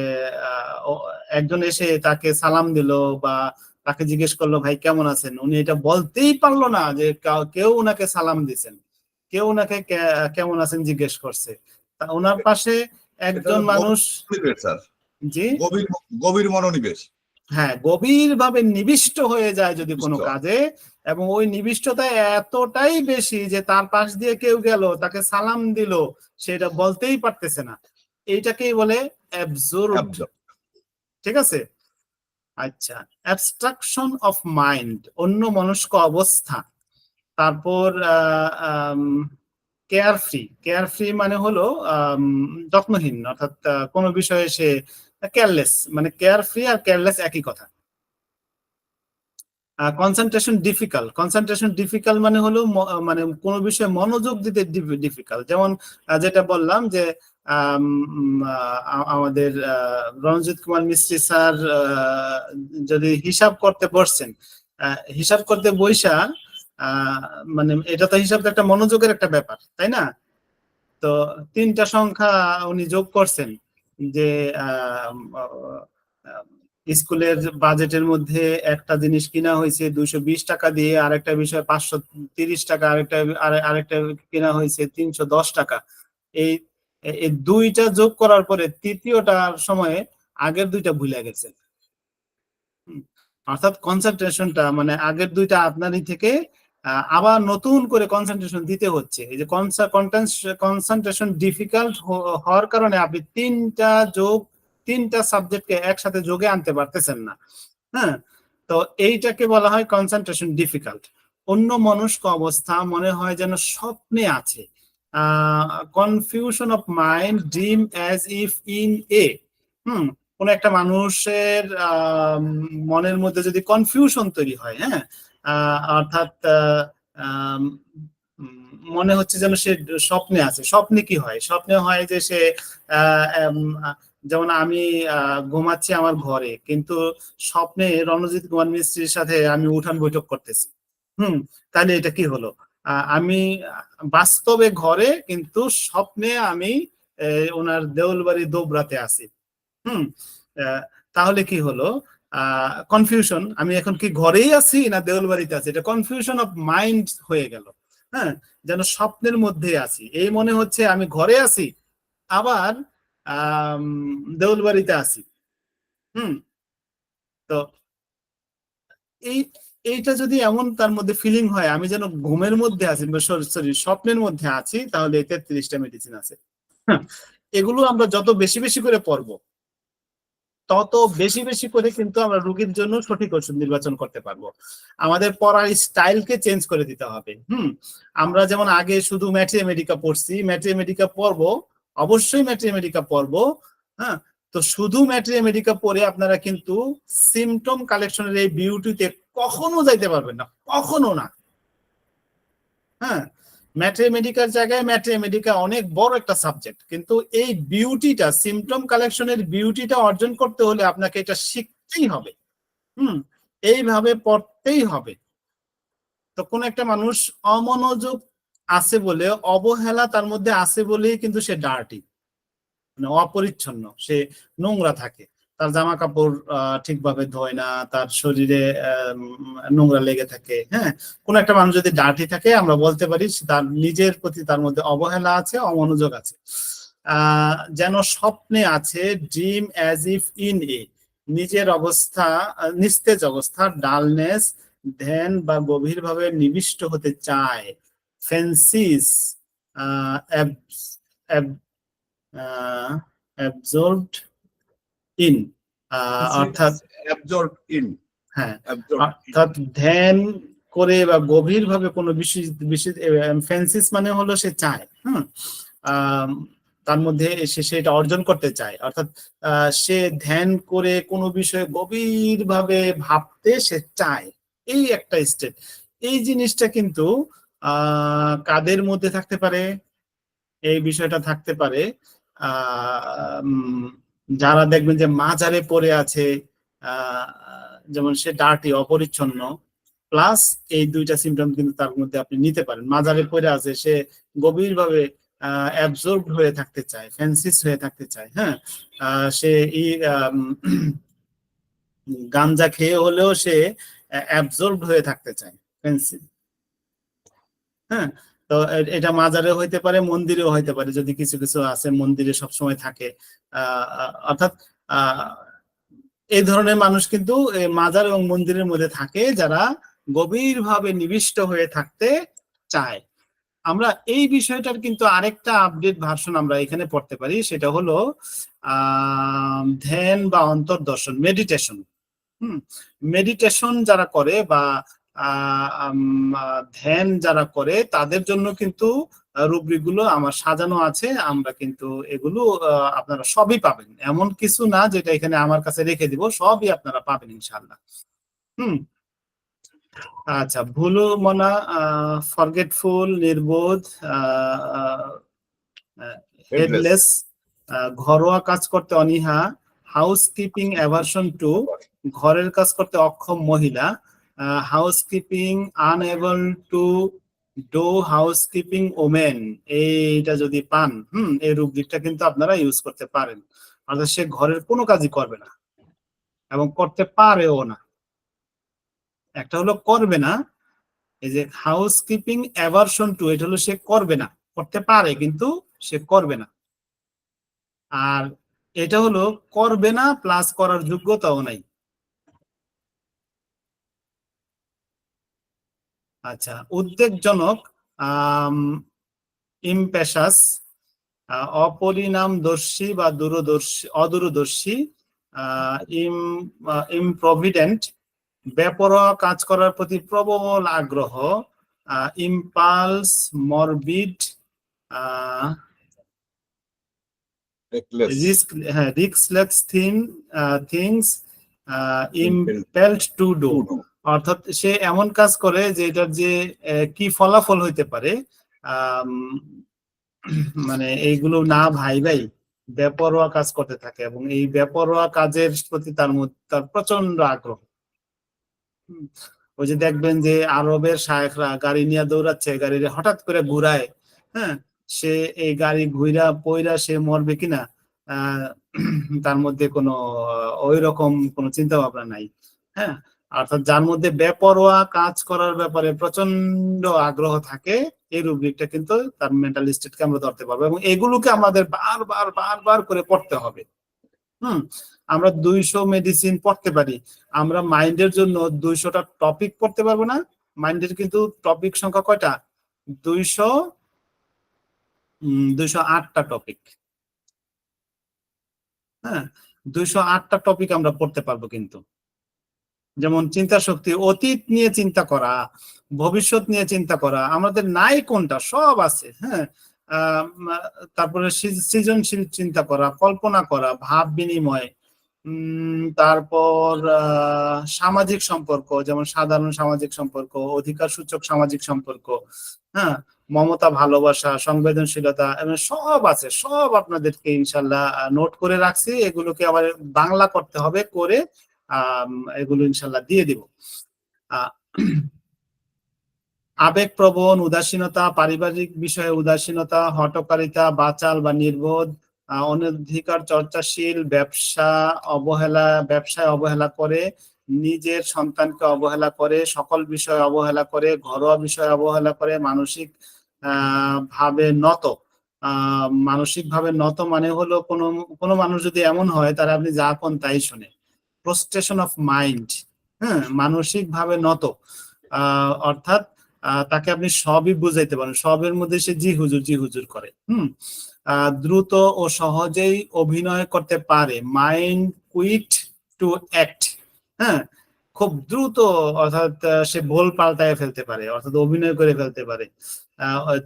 একজন এসে তাকে সালাম দিল বা তাকে জিজ্ঞেস করলো ভাই কেমন আছেন, উনি এটা বলতেই পারলো না যে কেউ ওনাকে সালাম দিছেন, কেউ ওনাকে কেমন আছেন জিজ্ঞেস করছে। ওনার পাশে একজন মানুষ, জি, গভীর মনোনিবেশ। হ্যাঁ, গভীর ভাবে নিবিষ্ট হয়ে যায় যদি কোনো কাজে, এবং ওই নিবিষ্টতা এতটাই বেশি যে তার পাশ দিয়ে কেউ গেল, তাকে সালাম দিল, সেটা বলতেই পারতেছে না, এইটাকেই বলে অ্যাবজর্বড। ঠিক আছে? আচ্ছা, অ্যাবস্ট্রাকশন অফ মাইন্ড, অন্যমনস্ক অবস্থা। তারপর কেয়ারফ্রি। কেয়ারফ্রি মানে হলো যত্নহীন, অর্থাৎ কোনো বিষয়ে সে কেয়ারলেস, মানে কেয়ারফ্রি আর কেয়ারলেস একই কথা। Concentration difficult. কনসেন্ট্রেশন ডিফিকাল্ট মানে হলো মানে কোনো বিষয়ে মনোযোগ দিতে ডিফিকাল্ট। যেমন যেটা বললাম যে আমাদের রণজিৎ কুমার মিস্ত্রি স্যার যদি হিসাব করতে বসছেন, হিসাব করতে বইসা, মানে এটা তো হিসাব একটা মনোযোগের একটা ব্যাপার, তাই না? তো 3টা সংখ্যা উনি যোগ করছেন, যে স্কুলের বাজেটের মধ্যে একটা জিনিস কিনা হয়েছে 220 টাকা দিয়ে, আরেকটা বিষয় 530 টাকা, আরেকটা কিনা হয়েছে 310 টাকা। এই এই দুইটা যোগ করার পরে তৃতীয়টার সময়ে আগের দুইটা ভুলে গেছে। অর্থাৎ কনসেন্ট্রেশনটা মানে আগের দুইটা আপনারই থেকে আবার নতুন করে কনসেন্ট্রেশন দিতে হচ্ছে। এই যে কনসেন্ট্রেশন ডিফিকাল্ট হওয়ার কারণে আপনি তিনটা সাবজেক্টকে একসাথে যোগে আনতে পারতেছেন না। হ্যাঁ, তো এইটাকে বলা হয় কনসেন্ট্রেশন ডিফিকাল্ট। অন্য মনস্ক অবস্থা, মনে হয় যেন স্বপ্নে আছে। Confusion of mind, dream as if in a. কোন একটা মানুষের মনের মধ্যে যদি কনফিউশন তৈরি হয়, হ্যাঁ, অর্থাৎ মনে হচ্ছে যেন সে স্বপ্নে আছে। স্বপ্নে কি হয়? স্বপ্নে হয় যে সে যেমন আমি ঘুমাচ্ছি আমার ঘরে, কিন্তু স্বপ্নে রণজিৎ কুমার মিস্ত্রির সাথে আমি উঠান বৈঠক করতেছি। তাহলে এটা কি হলো? আমি বাস্তবে ঘরে, কিন্তু স্বপ্নে আমি ওনার দেউলবাড়ি দোবরাতে আছি। তাহলে কি হলো? কনফিউশন। আমি এখন কি ঘরেই আছি না দেউলবাড়িতে আছি? এটা কনফিউশন অফ মাইন্ড হয়ে গেল। হ্যাঁ, যেন স্বপ্নের মধ্যে আছি, এই মনে হচ্ছে আমি ঘরে আছি, আবার দেউলবাড়িতে আছি। তো এইটা যদি এমন তার মধ্যে ফিলিং হয় আমি যেন ঘুমের মধ্যে আছি, সরি স্বপ্নের মধ্যে আছি, তাহলে 33টা মেডিসিন আছে। এগুলো আমরা যত বেশি বেশি করে পড়বো, তত বেশি বেশি করে কিন্তু আমরা রোগীর জন্য সঠিক ওষুধ নির্বাচন করতে পারবো। আমাদের পড়ার স্টাইলকে চেঞ্জ করে দিতে হবে। আমরা যেমন আগে শুধু ম্যাথমেটিকা পড়ছি, ম্যাথমেটিকা পড়বো, অবশ্যই ম্যাথমেটিকা পড়বো। হ্যাঁ, তো শুধু ম্যাথমেটিকা পড়ে আপনারা কিন্তু সিমটম কালেকশনের এই বিউটিতে কখনো যাইতে পারবেন না, কখনো না। হ্যাঁ, ম্যাথমেটিকার জায়গায় ম্যাথমেটিকা অনেক বড় একটা সাবজেক্ট, কিন্তু এই বিউটিটা, সিমটম কালেকশনের বিউটিটা অর্জন করতে হলে আপনাকে এটা শিখতেই হবে। এইভাবে পড়তেই হবে। তো কোন একটা মানুষ অমনোযোগ আছে বলে, অবহেলা তার মধ্যে আছে বলেই কিন্তু সে ডার্টি, মানে অপরিচ্ছন্ন, সে নোংরা থাকে, তার জামা কাপড় ঠিকভাবে ধোয় না, তার শরীরে নোংরা লেগে থাকে। হ্যাঁ, কোন একটা মানুষ যদি ডার্টি থাকে, আমরা বলতে পারি তার নিজের প্রতি তার মধ্যে অবহেলা আছে, অমনোযোগ আছে। যেন স্বপ্নে আছে, dream as if in a, নিজের অবস্থা, নিস্তেজ অবস্থা, ডালনেস, ধ্যান বা গভীরভাবে নিবিষ্ট হতে চায়, ফেন্সিস, অ্যাবজর্বড ইন, অর্থাৎ হ্যাঁ, অর্থাৎ ধ্যান করে বা গভীরভাবে কোনো বিশেষ ফেন্সিস মানে হলো সে চায়, তার মধ্যে সে সেটা অর্জন করতে চায়, অর্থাৎ সে ধ্যান করে কোনো বিষয়ে গভীরভাবে ভাবতে সে চায়, এই একটা স্টেট। এই জিনিসটা কিন্তু কাদের মধ্যে থাকতে পারে? এই বিষয়টা থাকতে পারে যারা দেখবেন যে মাজারে পড়ে আছে, যেমন সে ডার্টি, অপরিচ্ছন্ন, প্লাস এই দুইটা সিমটম কিন্তু তার মধ্যে আপনি নিতে পারেন। মাজারে পড়ে আছে, সে গভীরভাবে অ্যাবজর্ব হয়ে থাকতে চায়, ফ্যান্সিস হয়ে থাকতে চায়। হ্যাঁ, সে গাঞ্জা খেয়ে হলেও সে অ্যাবজর্ব হয়ে থাকতে চায়, ফ্যান্সিস। হ্যাঁ, তো এটা মাজারে হইতে পারে, মন্দিরেও হইতে পারে, যদি কিছু কিছু আছে মন্দিরে সবসময় থাকে। অর্থাৎ এই ধরনের মানুষ কিন্তু মাজার এবং মন্দিরের মধ্যে থাকে, যারা গভীরভাবে নিবিষ্ট হয়ে থাকতে চায়। আমরা এই বিষয়টার কিন্তু আরেকটা আপডেট ভার্সন আমরা এখানে পড়তে পারি, সেটা হলো ধ্যান বা অন্তর্দর্শন, মেডিটেশন। মেডিটেশন যারা করে বা ধ্যান যারা করে, তাদের জন্য কিন্তু রুব্রিক গুলো আমার সাজানো আছে। আমরা কিন্তু এগুলো আপনারা সবই পাবেন, এমন কিছু না যেটা এখানে আমার কাছে রেখে দিব, সবই আপনারা পাবেন ইনশাআল্লাহ। আচ্ছা, ভুলু মনা, ফরগেটফুল, নির্বোধ, হেডলেস, ঘরোয়া কাজ করতে অনীহা, হাউসকিপিং অ্যাভারশন টু, ঘরের কাজ করতে অক্ষম মহিলা, housekeeping unable to do housekeeping women, এইটা যদি পান, এই রুব্রিকটা কিন্তু আপনারা ইউজ করতে পারেন। অর্থাৎ সে ঘরের কোনো কাজই করবে না, এবং করতে পারেও না। একটা হলো করবে না, এই যে হাউসকিপিং অ্যাভারশন টু, এটা হলো সে করবে না, করতে পারে কিন্তু সে করবে না। আর এটা হলো করবে না প্লাস করার যোগ্যতাও নাই। আচ্ছা, উদ্বেগজনক, ইমপেশাস, অপরিণামদর্শী বা অদূরদর্শী, ইমপ্রভিডেন্ট, বেপরোয়া কাজ করার প্রতি প্রবল আগ্রহ, impulse, morbid, riskless things, impelled to do. অর্থাৎ সে এমন কাজ করে যে এটার যে কি ফলাফল হইতে পারে, মানে এইগুলো না ভাই বেপরোয়া কাজ করতে থাকে, এবং এই বেপরোয়া কাজের প্রতি তার প্রচন্ড আগ্রহ। ওই যে দেখবেন যে আরবের শায়েখরা গাড়ি নিয়ে দৌড়াচ্ছে, গাড়ি হঠাৎ করে ঘুরায়, হ্যাঁ, সে এই গাড়ি ঘুরা পইরা সে মরবে কিনা তার মধ্যে কোনো ওই রকম কোনো চিন্তা ভাবনা নাই। হ্যাঁ, অর্থাৎ যার মধ্যে বেপরোয়া কাজ করার ব্যাপারে প্রচন্ড আগ্রহ থাকে, এই রুব্রিকটা কিন্তু তার মেন্টাল স্টেটকে আমরা ধরতে পারবো, এবং এগুলোকে আমাদের বারবার করে পড়তে হবে। আমরা 200 মেডিসিন পড়তে পারি, আমরা মাইন্ডের জন্য 200টা টপিক পড়তে পারবো না। মাইন্ডের কিন্তু টপিক সংখ্যা কয়টা? 208টা টপিক। হ্যাঁ, 208টা টপিক আমরা পড়তে পারবো কিন্তু। যেমন চিন্তা শক্তি, অতীত নিয়ে চিন্তা করা, ভবিষ্যৎ নিয়ে চিন্তা করা, আমাদের নাই কোনটা? সব আছে। হ্যাঁ, তারপরে সৃজনশীল চিন্তা করা, কল্পনা করা, ভাব বিনিময়, তারপর সামাজিক সম্পর্ক, যেমন সাধারণ সামাজিক সম্পর্ক, অধিকার সূচক সামাজিক সম্পর্ক, হ্যাঁ, মমতা, ভালোবাসা, সংবেদনশীলতা, সব আছে। সব আপনাদেরকে ইনশাল্লাহ নোট করে রাখছি, এগুলোকে আবার বাংলা করতে হবে, করে এগুলো ইনশাল্লাহ দিয়ে দিব। আবেগপ্রবণ, উদাসীনতা, পারিবারিক বিষয়ে উদাসীনতা, হঠকারিতা, বাচাল বা নির্বোধ, অনধিকার চর্চাশীল, ব্যবসায় অবহেলা করে, নিজের সন্তানকে অবহেলা করে, সকল বিষয়ে অবহেলা করে, ঘরোয়া বিষয়ে অবহেলা করে, ভাবে নত। মানসিকভাবে নত মানে হলো কোনো মানুষ যদি এমন হয়, তারা আপনি যা কোন তাই শুনে। প্রস্ট্রেশন অফ মাইন্ড, হ্যাঁ, মানসিক ভাবে নত, অর্থাৎ তাকে আপনি সবই বুঝাইতে পারেন, সবের মধ্যে সে জি হুজুর করে। দ্রুত ও সহজেই অভিনয় করতে পারে, মাইন্ড কুইক টু অ্যাক্ট। হ্যাঁ, খুব দ্রুত, অর্থাৎ সে ভুল পাল্টায় ফেলতে পারে, অর্থাৎ অভিনয় করে ফেলতে পারে।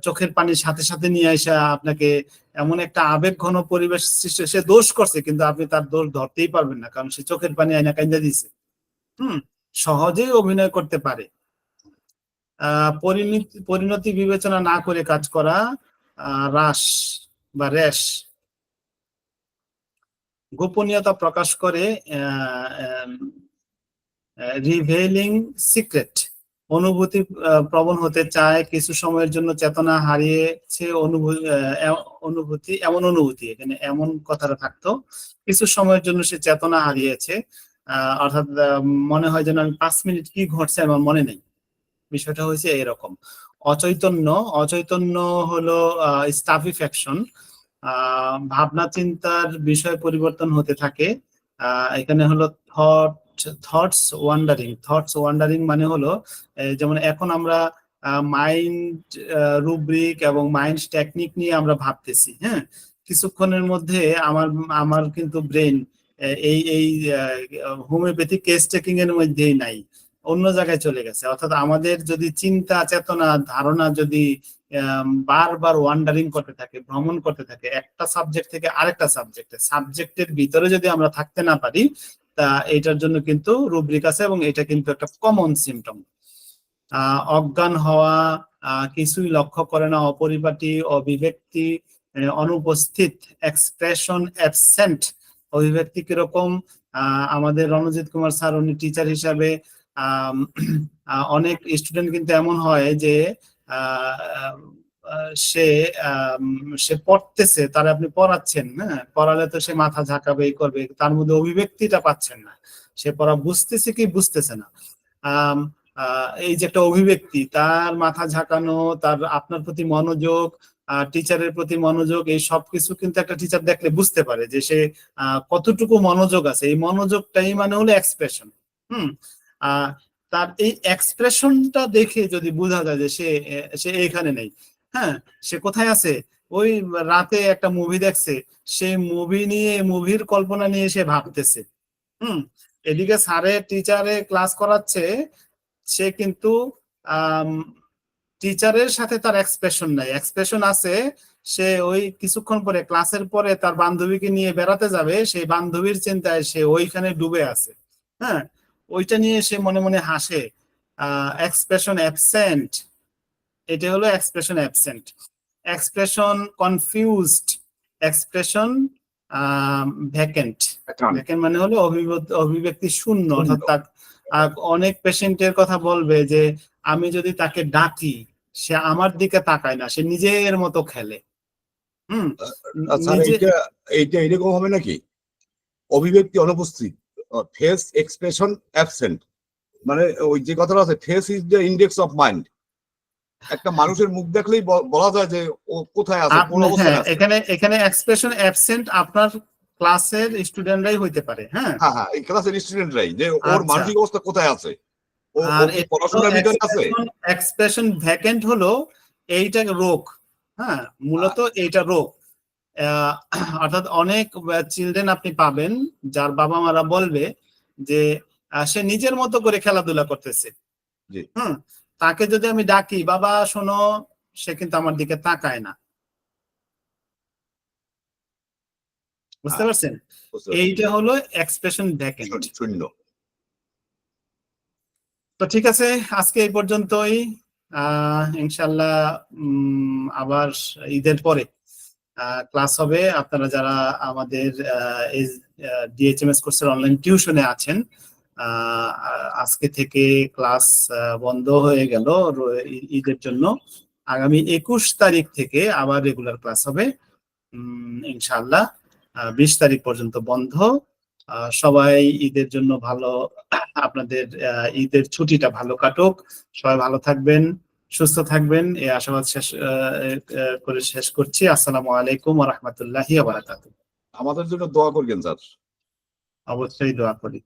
চোখের পানির সাথে সাথে নিয়ে এসে আপনাকে এমন একটা আবেগ ঘন পরিবেশ সৃষ্টি, সে দোষ করছে কিন্তু আপনি তার দোষ ধরতেই পারবেন না, কারণ সে চোখের পানি আইনা কাইন্দা দিছে। সহজেই অভিনয় করতে পারে। পরিণতি বিবেচনা না করে কাজ করা, র্যাশ। গোপনীয়তা প্রকাশ করে, রিভেলিং সিক্রেট। অনুভূতি প্রবণ হতে চায়, কিছু সময়ের জন্য চেতনা হারিয়েছে, অনুভূতি এখানে এমন কথাটা থাকতো, কিছু সময়ের জন্য সে চেতনা হারিয়েছে, অর্থাৎ মনে হয় যেন আমি 5 মিনিট কি ঘটছে আমার মনে নেই, বিষয়টা হয়েছে এরকম। অচৈতন্য হলো স্টাফিফ্যাকশন, ভাবনা চিন্তার বিষয় পরিবর্তন হতে থাকে। এখানে হলো থটস ওয়ান্ডারিং মানে হলো, যেমন এখন আমরা মাইন্ড রুব্রিক এবং মাইন্ড টেকনিক নিয়ে আমরা ভাবতেছি। হ্যাঁ, কিছুক্ষণের মধ্যে আমার কিন্তু ব্রেন এই হোমিওপ্যাথিক কেস টেকিং এর মধ্যেই নাই, অন্য জায়গায় চলে গেছে। অর্থাৎ আমাদের যদি চিন্তা, চেতনা, ধারণা যদি বারবার ওয়ান্ডারিং করতে থাকে, ভ্রমণ করতে থাকে একটা সাবজেক্ট থেকে আরেকটা সাবজেক্টের ভিতরে যদি আমরা থাকতে না পারি, তা এটার জন্য কিন্তু রুব্রিক আছে, এবং এটা কিন্তু একটা কমন সিমটম। অজ্ঞান হওয়া, কিছুই লক্ষ্য করে না, অপরিপাটি, অভিব্যক্তি, অনুপস্থিত, এক্সপ্রেশন অ্যাবসেন্ট। অভিব্যক্তি কিরকম? আমাদের রণজিৎ কুমার স্যার, উনি টিচার হিসাবে অনেক স্টুডেন্ট কিন্তু এমন হয় যে সে সে পড়তেছে, তার আপনি পড়াচ্ছেন, হ্যাঁ, পড়ালে তো সে মাথা ঝাঁকাবে, এই করবে, তার মধ্যে অভিব্যক্তিটা পাচ্ছেন না, সে পড়া বুঝতেছে কি বুঝতেছে না। এই যে একটা অভিব্যক্তি, তার মাথা ঝাঁকানো, তার আপনার প্রতি মনোযোগ, টিচারের প্রতি মনোযোগ, এই সবকিছু কিন্তু একটা টিচার দেখলে বুঝতে পারে যে সে কতটুকু মনোযোগ আছে। এই মনোযোগটাই মানে হলো এক্সপ্রেশন। তার এই এক্সপ্রেশনটা দেখে যদি বোঝা যায় যে সে সে এখানে নেই, হ্যাঁ, সে কোথায় আছে, ওই রাতে একটা মুভি দেখছে, সে মুভি নিয়ে, মুভির কল্পনা নিয়ে সে ভাবতেছে। এদিকে স্যারে টিচারে ক্লাস করাচ্ছে, সে কিন্তু টিচারের সাথে তার এক্সপ্রেশন নাই, এক্সপ্রেশন আছে, সে ওই কিছুক্ষণ পরে ক্লাসের পরে তার বান্ধবীকে নিয়ে বেড়াতে যাবে, সেই বান্ধবীর চিন্তায় সে ওইখানে ডুবে আছে, হ্যাঁ, ওইটা নিয়ে সে মনে মনে হাসে। এক্সপ্রেশন অ্যাবসেন্ট, এটা হলো expression absent. Expression confused, expression vacant. Vacant মানে হলো অভিব্যক্তি শূন্য, অর্থাৎ অনেক পেশেন্টের কথা বলবে যে আমি যদি তাকে ডাকি সে আমার দিকে তাকায় না, সে নিজের মতো খেলে। এইটা এরকম হবে নাকি, অভিব্যক্তি অনুপস্থিত, ফেস এক্সপ্রেশন অ্যাবসেন্ট, মানে ওই যে কথাটা আছে, face is the index of mind. একটা মানুষের মুখ দেখলেই বলা যায় যে ও কোথায় আছে, কোন অবস্থায় আছে। এখানে এক্সপ্রেশন অ্যাবসেন্ট আপনার ক্লাসের স্টুডেন্টরাই হইতে পারে, হ্যাঁ হ্যাঁ, এই ক্লাসের স্টুডেন্টরাই, যে ওর মানসিক অবস্থা কোথায় আছে, ও পড়াশোনার ভিতরে আছে। এক্সপ্রেশন ভ্যাকেন্ট হলো এইটা রোগ, হ্যাঁ, মূলত এইটা রোগ। অর্থাৎ অনেক চিলড্রেন আপনি পাবেন যার বাবা মারা বলবে যে সে নিজের মতো করে খেলাধুলা করতেছে, তাকে যদি আমি ডাকি বাবা শোনো, সে কিন্তু আমার দিকে তাকায় না। বুঝতে পারছেন? এইটা হলো এক্সপ্রেশন ভ্যাকেন্ট, শূন্য। তো ঠিক আছে, আজকে এই পর্যন্তই। ইনশাল্লাহ আবার ঈদের পরে ক্লাস হবে। আপনারা যারা আমাদের ডিএইচএমএস কোর্সের অনলাইন টিউশনে আছেন, আজকে থেকে ক্লাস বন্ধ হয়ে গেল ঈদের জন্য। আগামী 21 তারিখ থেকে আবার রেগুলার ক্লাস হবে ইনশাআল্লাহ। 20 তারিখ পর্যন্ত বন্ধ। সবাই ঈদের জন্য ভালো, আপনাদের ঈদের ছুটিটা ভালো কাটুক, সবাই ভালো থাকবেন, সুস্থ থাকবেন, এই আশাবাদ শেষ করছি। আসসালামু আলাইকুম ওয়া রাহমাতুল্লাহি ওয়া বারাকাতুহু। আমাদের জন্য দোয়া করবেন স্যার। অবশ্যই দোয়া করি।